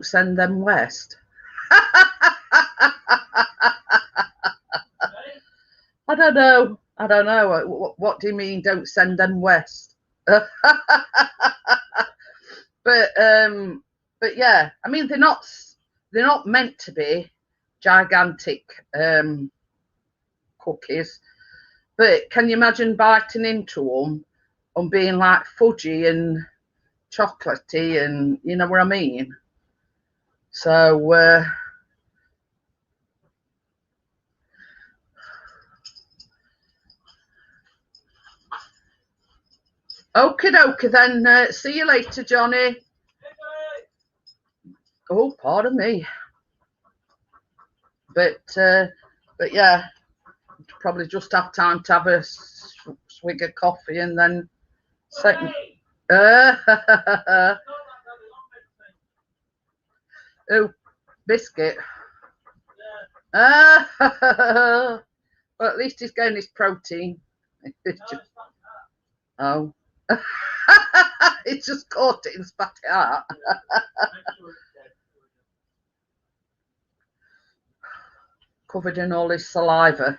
send them west. I don't know. I don't know. What do you mean? Don't send them west? But yeah. I mean, they're not meant to be gigantic cookies. But can you imagine biting into them and being like fudgy and chocolatey, and you know what I mean? So okie dokie then. See you later, Johnny. Oh, pardon me. But yeah, probably just have time to have a swig of coffee and then second. Oh, biscuit. Well, at least he's getting his protein. Oh. It's just caught it and spat it out. Covered in all his saliva.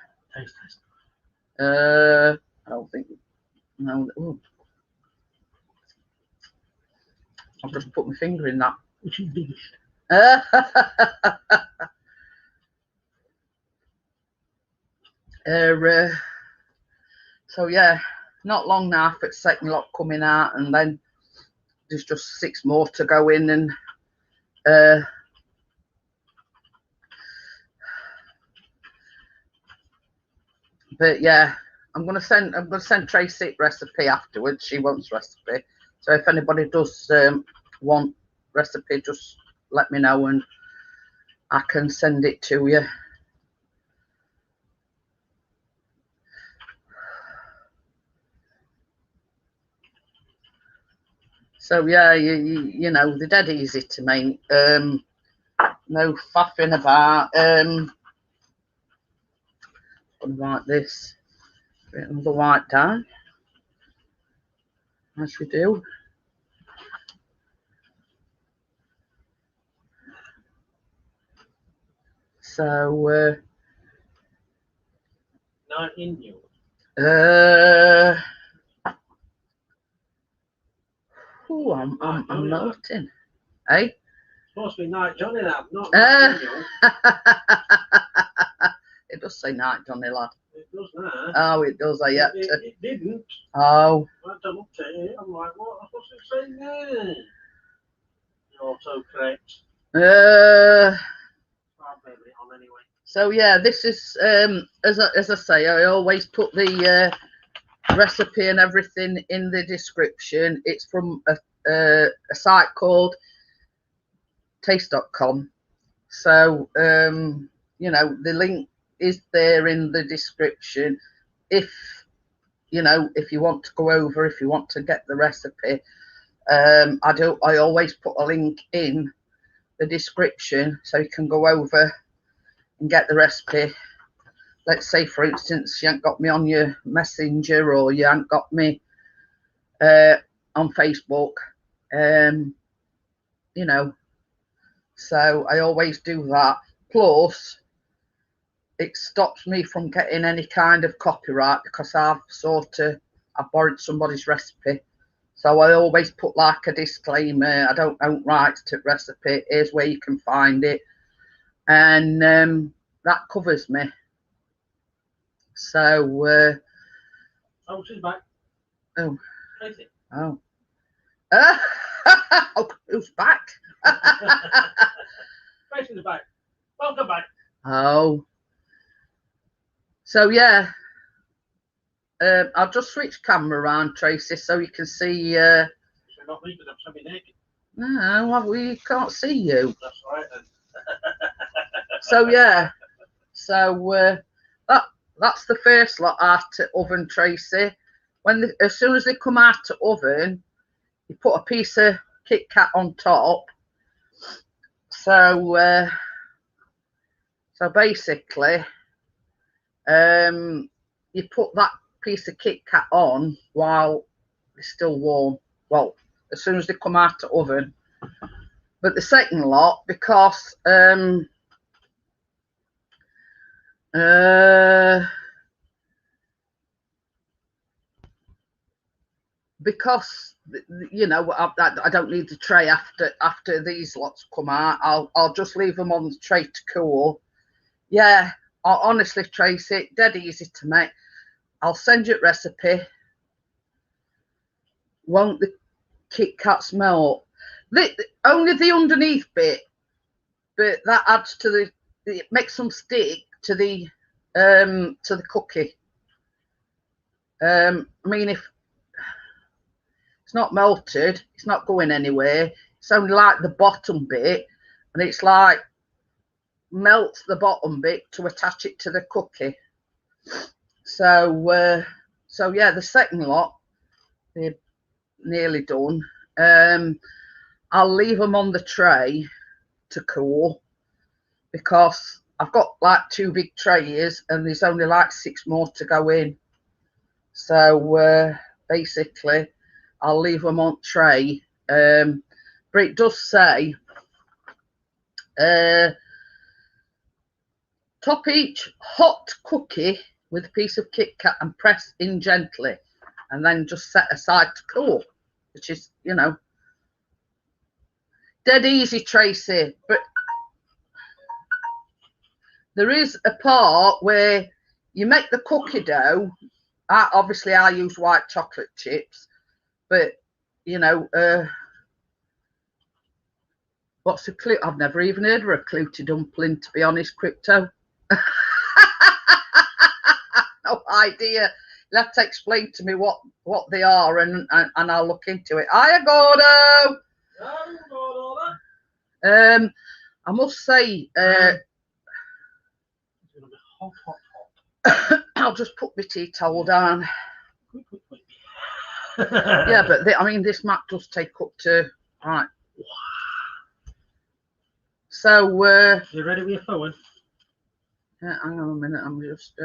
I don't think. No. Ooh. I've just put my finger in that. Which is biggest? So yeah, not long now for the second lot coming out, and then there's just 6 more to go in, and but yeah, I'm gonna send Tracy recipe afterwards. She wants recipe, so if anybody does want recipe, just let me know and I can send it to you. So yeah, you know, they're dead easy to make. No faffing about. Like this, another white dye, as we do. So 19 new. Oh, I'm melting. Hey? Supposed to be Night Johnny, that, not It does say Night Johnny, lad. It does now. Oh, it does. It didn't. Oh. I don't look at it. I'm like, what's it saying there? Autocorrect. I'll blame it on anyway. So yeah, this is as I say, I always put the recipe and everything in the description. It's from a site called taste.com. So you know, the link is there in the description. If you know, if you want to go over, if you want to get the recipe, I always put a link in the description so you can go over and get the recipe. Let's say, for instance, you ain't got me on your messenger, or you ain't got me on Facebook, you know. So I always do that. Plus, it stops me from getting any kind of copyright, because I've borrowed somebody's recipe. So I always put like a disclaimer: I don't own rights to recipe. Here's where you can find it, and that covers me. So oh, she's back. Oh. Tracy. Oh. Oh, who's back? Tracy's back. Welcome back. Oh. So yeah, I'll just switch camera around, Tracy, so you can see. So not me, because I'm semi-naked. No, well, we can't see you. That's all right then. So yeah, so that's the first lot out of oven, Tracy. As soon as they come out of oven, you put a piece of KitKat on top. So so basically, you put that piece of KitKat on while it's still warm. Well, as soon as they come out the oven. But the second lot, because you know, I don't need the tray after these lots come out. I'll just leave them on the tray to cool. Yeah, honestly, Tracy, dead easy to make. I'll send you a recipe. Won't the KitKats melt? Only the underneath bit, but that adds to the, it makes them stick to the cookie. I mean, if it's not melted, it's not going anywhere. It's only like the bottom bit, and it's like melts the bottom bit to attach it to the cookie. So so yeah, the second lot, they're nearly done. I'll leave them on the tray to cool because I've got like 2 big trays and there's only like 6 more to go in. So basically I'll leave them on tray. But it does say top each hot cookie with a piece of KitKat and press in gently, and then just set aside to cool, which is, you know, dead easy, Tracy. But there is a part where you make the cookie dough. Obviously I use white chocolate chips, but you know, what's a clue? I've never even heard of a clouty dumpling, to be honest, Crypto. No idea. You'll have to explain to me what they are, and I'll look into it. Hiya, Gordo. I must say, I'll just put my tea towel down. Yeah, but I mean, this mat does take up to, right. So, you ready with your phone? Yeah, hang on a minute, I'm just,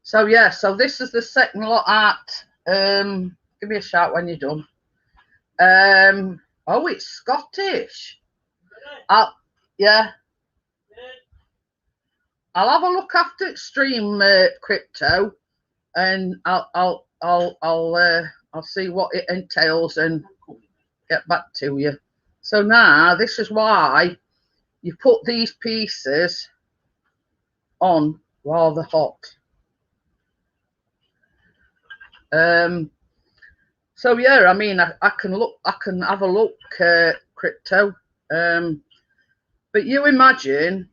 so yeah, so this is the second lot at, give me a shout when you're done. Oh, it's Scottish. Yeah. I'll have a look after Extreme Crypto, and I'll see what it entails and get back to you. So now this is why you put these pieces on while they're hot. So yeah, I mean, I can have a look, Crypto. But you imagine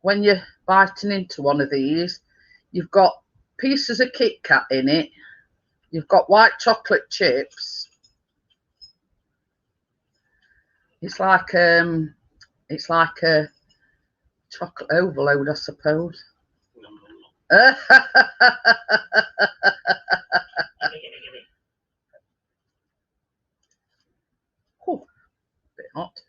when you're biting into one of these, you've got pieces of KitKat in it, you've got white chocolate chips. It's like a chocolate overload, I suppose. Oh, bit hot.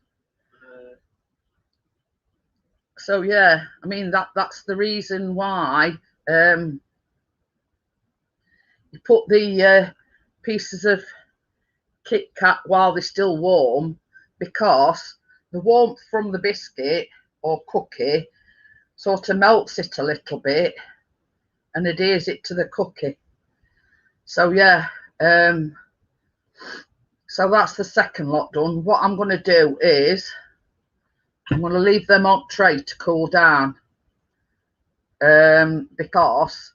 So yeah, I mean that's the reason why you put the pieces of KitKat while they're still warm, because the warmth from the biscuit or cookie sort of melts it a little bit and adheres it to the cookie. So yeah, so that's the second lot done. What I'm going to do is I'm going to leave them on tray to cool down, because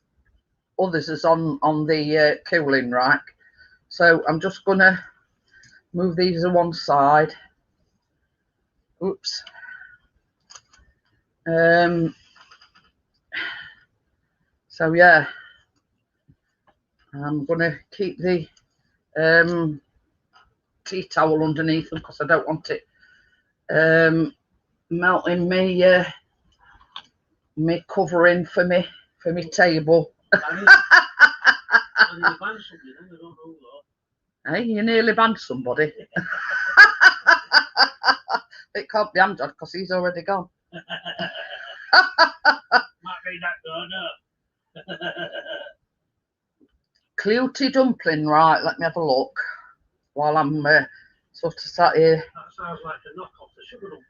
others is on the cooling rack. So I'm just going to move these to one side. Oops. So yeah, I'm going to keep the tea towel underneath them because I don't want it melting me me covering for me table. Hey, you nearly banned somebody. It can't be Amjad because he's already gone. Might be that good. Clouty dumpling, right? Let me have a look. while I'm sort of sat here. That sounds like a knockoff the sugar lumps.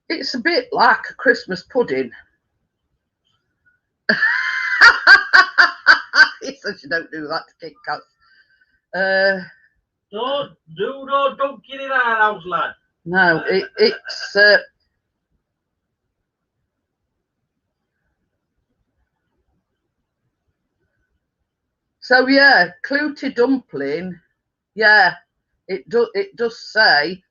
It's a bit like a Christmas pudding. He says you don't do that to KitKats. Don't get it out, lad. No, it's so yeah, clouted dumpling. Yeah, it does say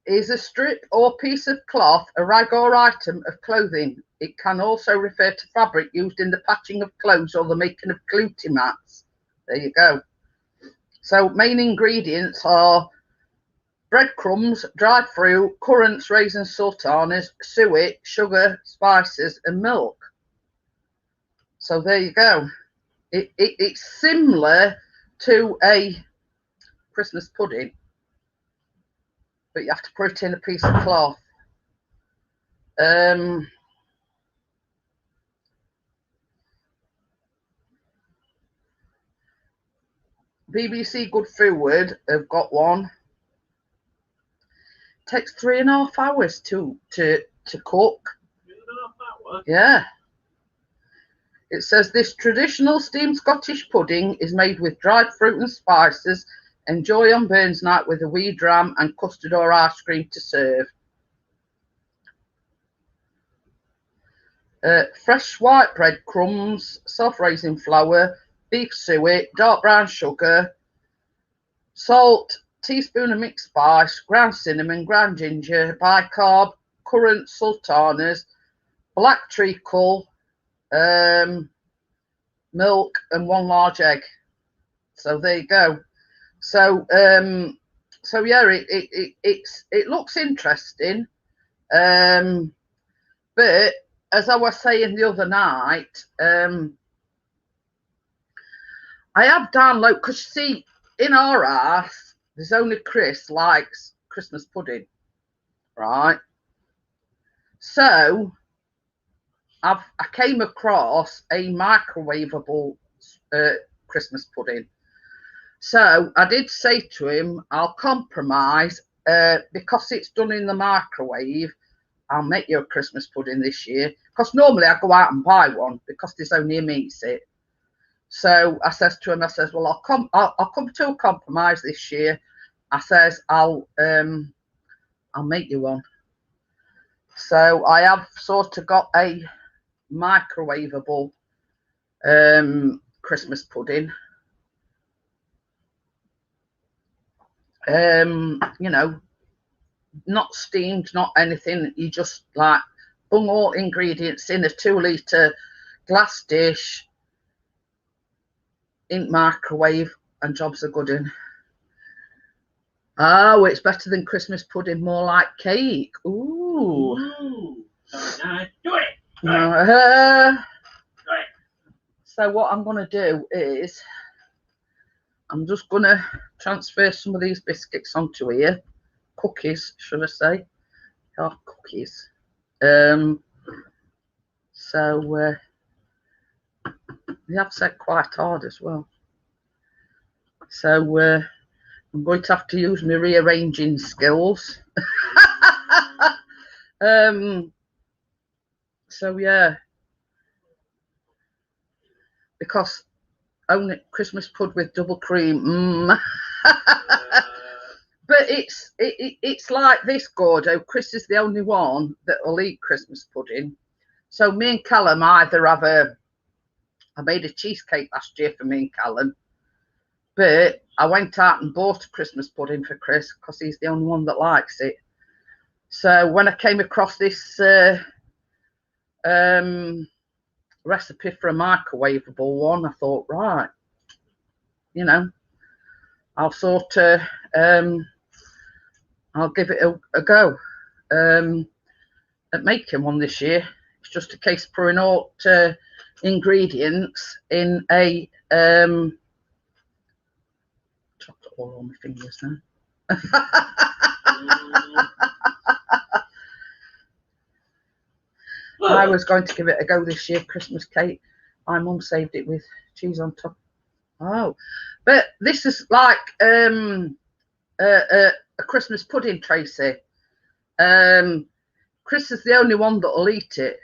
is a strip or piece of cloth, a rag or item of clothing. It can also refer to fabric used in the patching of clothes or the making of clouting mats. There you go. So main ingredients are breadcrumbs, dried fruit, currants, raisins, sultanas, suet, sugar, spices, and milk. So there you go. It's similar to a Christmas pudding, but you have to put it in a piece of cloth. BBC Good Food have got one. Takes 3.5 hours to cook. 3.5 hours? Yeah. It says this traditional steamed Scottish pudding is made with dried fruit and spices. Enjoy on Burns night with a wee dram and custard or ice cream to serve. Fresh white bread crumbs, soft raisin flour, beef suet, dark brown sugar, salt, teaspoon of mixed spice, ground cinnamon, ground ginger, bicarb, currant, sultanas, black treacle, milk, and 1 large egg. So there you go. So so yeah, it looks interesting. But as I was saying the other night, I have downloaded, because see, in our house, there's only Chris likes Christmas pudding, right? So I came across a microwavable Christmas pudding. So I did say to him, I'll compromise because it's done in the microwave. I'll make you a Christmas pudding this year, because normally I go out and buy one because there's only a meats it. So I says to him, I says, well, I'll come to a compromise this year. I says, I'll make you one. So I have sort of got a microwavable Christmas pudding. You know, not steamed, not anything. You just like bung all ingredients in a 2-litre glass dish in microwave, and jobs are good in. Oh, it's better than Christmas pudding, more like cake. Ooh. Nice. Do it. So what I'm going to do is I'm just going to transfer some of these biscuits onto here. Cookies, should I say. Oh, cookies. So they have said quite hard as well. So I'm going to have to use my rearranging skills. So yeah, because only Christmas pud with double cream. But it's like this, Gordo. Chris is the only one that will eat Christmas pudding. So me and Callum either have I made a cheesecake last year for me and Callum, but I went out and bought a Christmas pudding for Chris because he's the only one that likes it. So when I came across this recipe for a microwavable one, I thought, right, you know, I'll sort of I'll give it a go at making one this year. It's just a case of pouring out ingredients in a chocolate all on my fingers now. I was going to give it a go this year, Christmas cake. My mum saved it with cheese on top. Oh, but this is like a Christmas pudding, Tracy. Chris is the only one that'll eat it.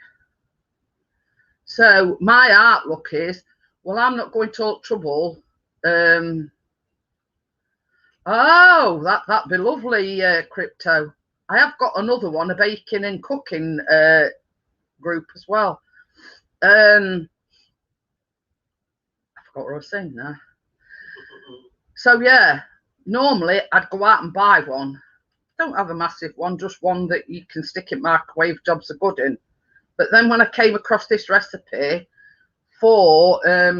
So my outlook is, well, I'm not going to all trouble. Oh, that'd be lovely, Crypto. I have got another one, a baking and cooking group as well. I forgot what I was saying now. So yeah, normally I'd go out and buy one. Don't have a massive one, just one that you can stick in microwave, jobs are good in. But then when I came across this recipe for a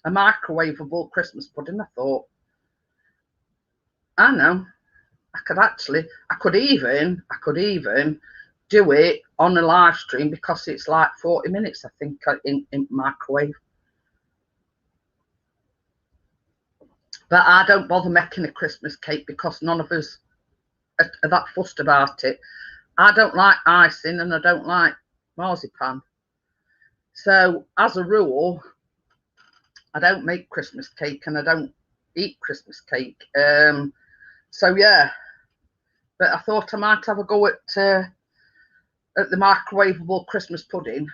microwavable Christmas pudding, I thought, I know, I could even do it on a live stream because it's like 40 minutes, I think, in microwave. But I don't bother making a Christmas cake because none of us are that fussed about it. I don't like icing and I don't like marzipan. So as a rule, I don't make Christmas cake and I don't eat Christmas cake. So yeah, but I thought I might have a go at the microwavable Christmas pudding.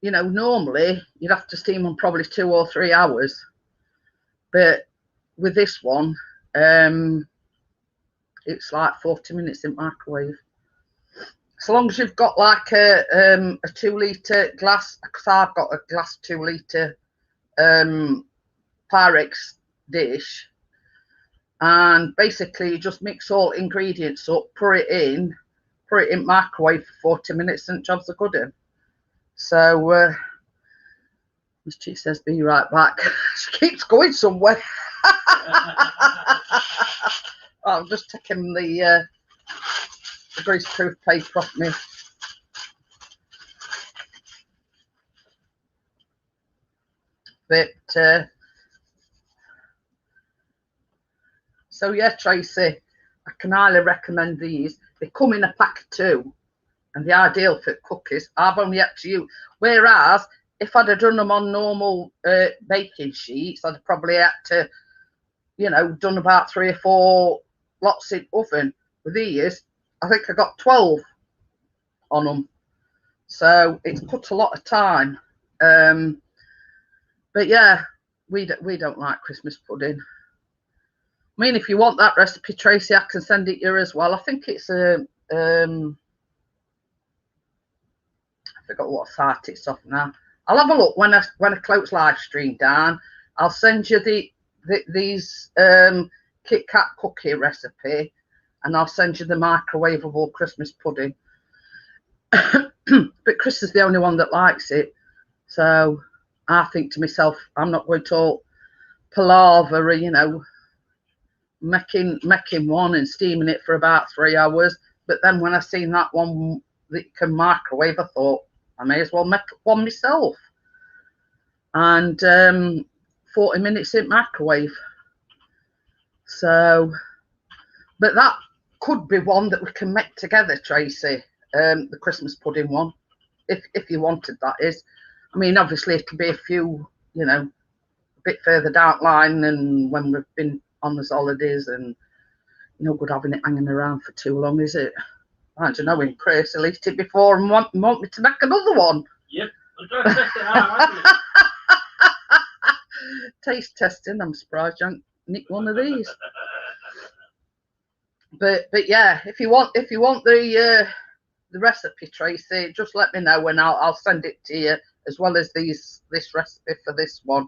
You know, normally you'd have to steam them probably 2 or 3 hours, but with this one, it's like 40 minutes in microwave. So long as you've got like a 2 litre glass, because I've got a glass 2 litre Pyrex dish, and basically you just mix all ingredients up, put it in microwave for 40 minutes, and jobs are good in. So Miss Chi says, "Be right back." She keeps going somewhere. I'm just taking the greaseproof paper off me. But so yeah, Tracy, I can highly recommend these. They come in a pack of 2, and they're ideal for cookies. I've only had to use, whereas if I'd have done them on normal baking sheets, I'd have probably had to, you know, done about 3 or 4 lots in oven. With these, I think I got 12 on them, so it's put a lot of time. But yeah, we don't like Christmas pudding. I mean, if you want that recipe, Tracy, I can send it you as well. I think it's a I forgot what site it's off now. I'll have a look when I close live stream down. I'll send you these KitKat cookie recipe, and I'll send you the microwavable Christmas pudding. But Chris is the only one that likes it, so I think to myself, I'm not going to palaver, you know, making one and steaming it for about 3 hours. But then when I seen that one that you can microwave, I thought I may as well make one myself. And 40 minutes in microwave. So, but that could be one that we can make together, Tracy. The Christmas pudding one, if you wanted, that is. I mean, obviously it'll be a few, you know, a bit further down the line, and when we've been on the holidays, and no good having it hanging around for too long, is it? I don't know, when Chris will eat it before and want me to make another one. Yep, I'm trying to test it out. Taste testing. I'm surprised you haven't nicked one of these. But yeah, if you want the recipe, Tracy, just let me know and I'll send it to you, as well as this recipe for this one.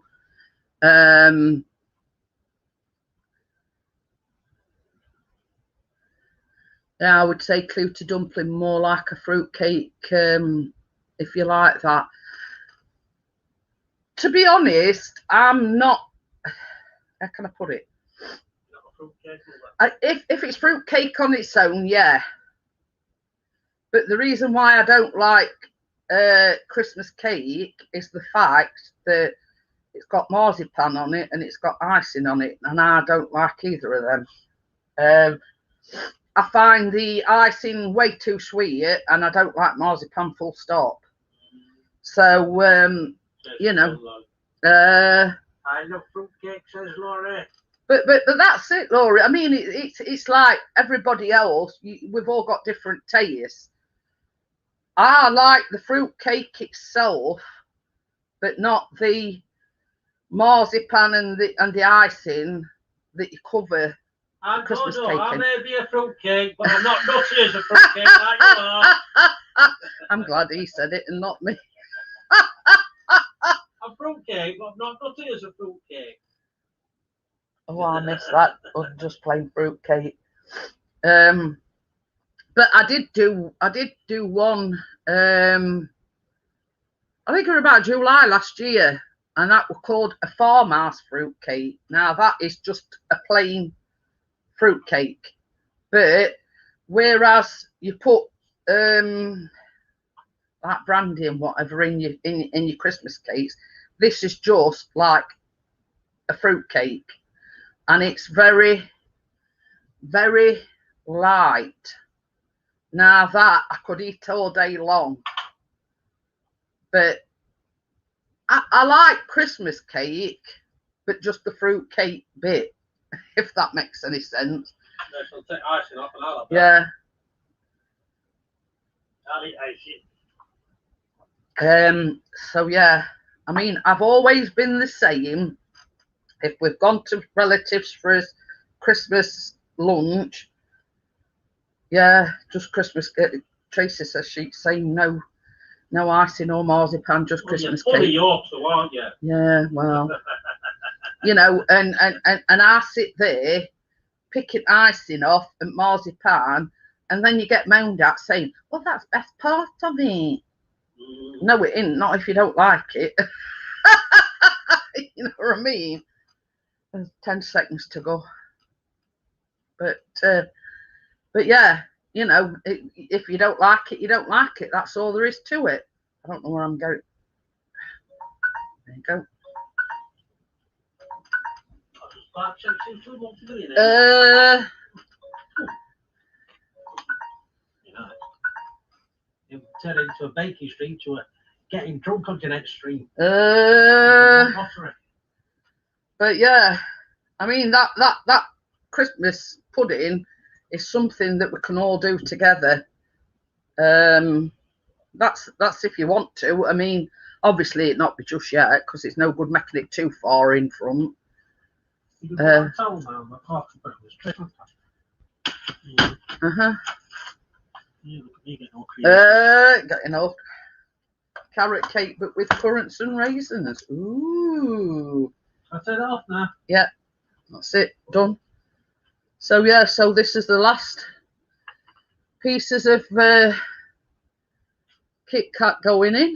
Yeah, I would say clue to dumpling, more like a fruit cake, if you like that. To be honest, I'm not, how can I put it? fruitcake. If it's fruitcake on its own, yeah. But the reason why I don't like Christmas cake is the fact that it's got marzipan on it and it's got icing on it, and I don't like either of them. I find the icing way too sweet, and I don't like marzipan full stop. So, you know. I love fruitcake, says Laura. But that's it, Laura. I mean, it's like everybody else. We've all got different tastes. I like the fruitcake itself, but not the marzipan and the icing that you cover Christmas cake in. I may be a fruitcake, but I'm not nutty as a fruitcake like you are. I'm glad he said it and not me. I'm fruitcake, but I'm not nutty as a fruitcake. Oh, I miss that. Just plain fruitcake. But I did do one. I think it was about July last year, and that was called a farmhouse fruitcake. Now that is just a plain fruitcake, but whereas you put like brandy and whatever in your Christmas cakes, this is just like a fruitcake, and it's very, very light. Now that I could eat all day long, but I like Christmas cake, but just the fruit cake bit, if that makes any sense. I'll take icing off and I'll have that. Yeah. I'll eat icing. So yeah, I mean, I've always been the same. If we've gone to relatives for a Christmas lunch, yeah, just Christmas. Tracy says she's saying no icing or marzipan, just Christmas you're cake. York, so aren't you? Yeah, well, you know, and I sit there picking icing off and marzipan, and then you get moaned at saying, "Well, that's best part of it." No, it ain't. Not if you don't like it. You know what I mean? There's 10 seconds to go. But yeah, you know, if you don't like it, you don't like it. That's all there is to it. I don't know where I'm going. There you go. It turned into a baking stream to a getting drunk on Jeanette stream. But yeah, I mean that Christmas pudding is something that we can all do together. That's if you want to. I mean, obviously it not be just yet, because it's no good making it too far in front. Getting old. Carrot cake, but with currants and raisins. Ooh. I'll take that off now. Yeah, that's it. Done. So yeah, so this is the last pieces of KitKat going in.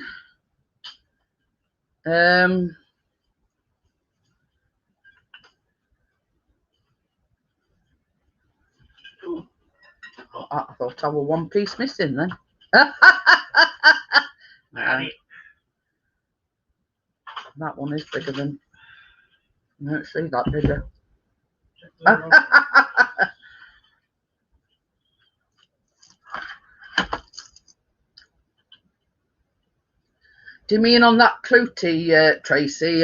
I thought I were one piece missing then. That one is bigger than. Let's see that bigger. Do you mean on that Clutie, Tracy?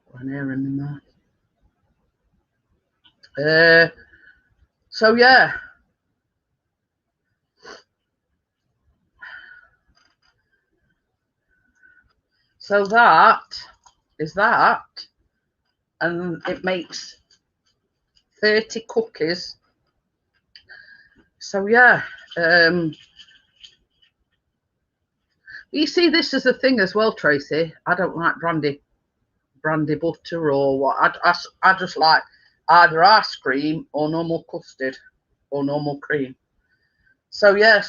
One here and in there. So yeah. So that is that, and it makes 30 cookies. So yeah, you see, this is the thing as well, Tracy. I don't like brandy butter or what. I just like either ice cream or normal custard or normal cream. So yeah,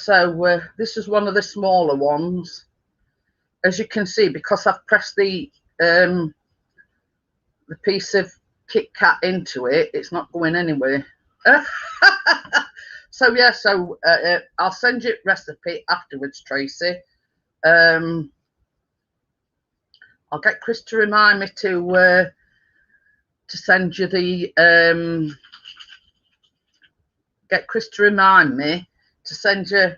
this is one of the smaller ones. As you can see, because I've pressed the the piece of KitKat into it, it's not going anywhere. So yeah, so I'll send you recipe afterwards, Tracy. I'll get Chris to remind me to send you the get Chris to remind me to send you.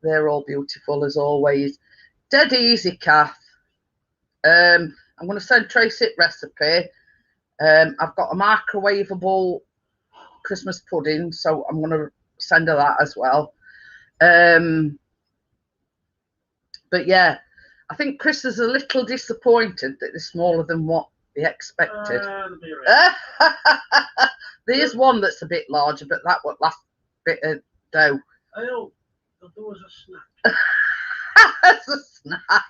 They're all beautiful as always. Dead easy, Kath. I'm going to send Tracy a recipe. I've got a microwavable Christmas pudding, so I'm going to send her that as well. But yeah, I think Chris is a little disappointed that they're smaller than what he expected. There's one that's a bit larger, but that what last bit of dough. Oh, there was a snack. That's a snack.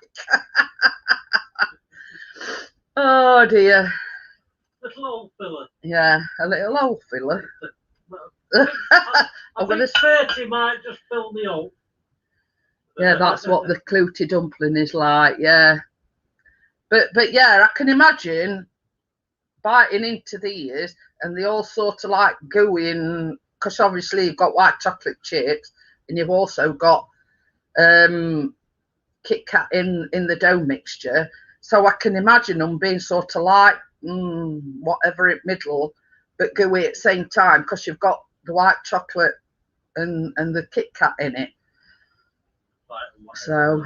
Oh dear. Little old filler. Yeah, a little old filler. I think 30 might just fill me up. Yeah, that's what the clouty dumpling is like, yeah. But yeah, I can imagine biting into these and they all sort of like gooey, because obviously you've got white chocolate chips and you've also got KitKat in the dough mixture. So I can imagine them being sort of like whatever in middle, but gooey at the same time, because you've got the white chocolate and the KitKat in it. So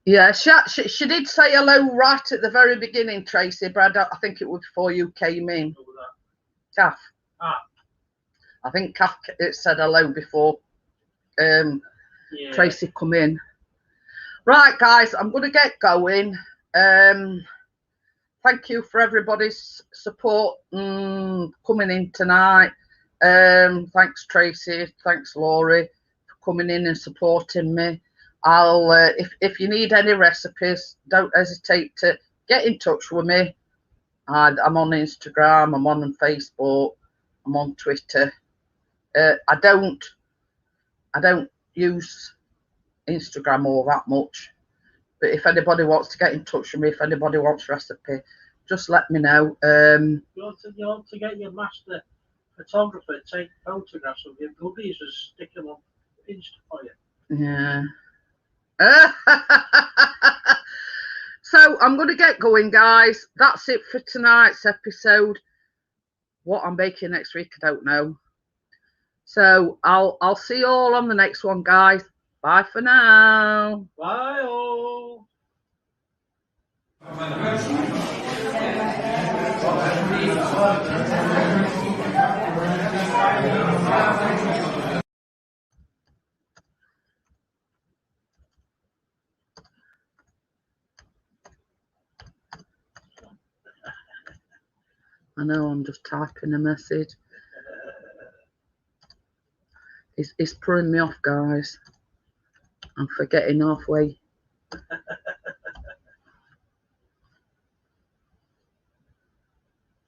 yeah, she did say hello right at the very beginning, Tracy, but I think it was before you came in. Kath. I think Kath said hello before Tracy come in. Right, guys, I'm going to get going. Thank you for everybody's support coming in tonight. Thanks, Tracy. Thanks, Laurie, for coming in and supporting me. I'll if you need any recipes, don't hesitate to get in touch with me. I'm on Instagram, I'm on Facebook, I'm on Twitter. I don't use Instagram all that much, but if anybody wants to get in touch with me, if anybody wants a recipe, just let me know. You want to get your master photographer to take photographs of your goodies and stick them on Insta for you. Yeah. So I'm going to get going, guys. That's it for tonight's episode. What I'm baking next week, I don't know. So I'll see you all on the next one, guys. Bye for now. Bye all. I know, I'm just typing a message. It's pulling me off, guys. I'm forgetting halfway.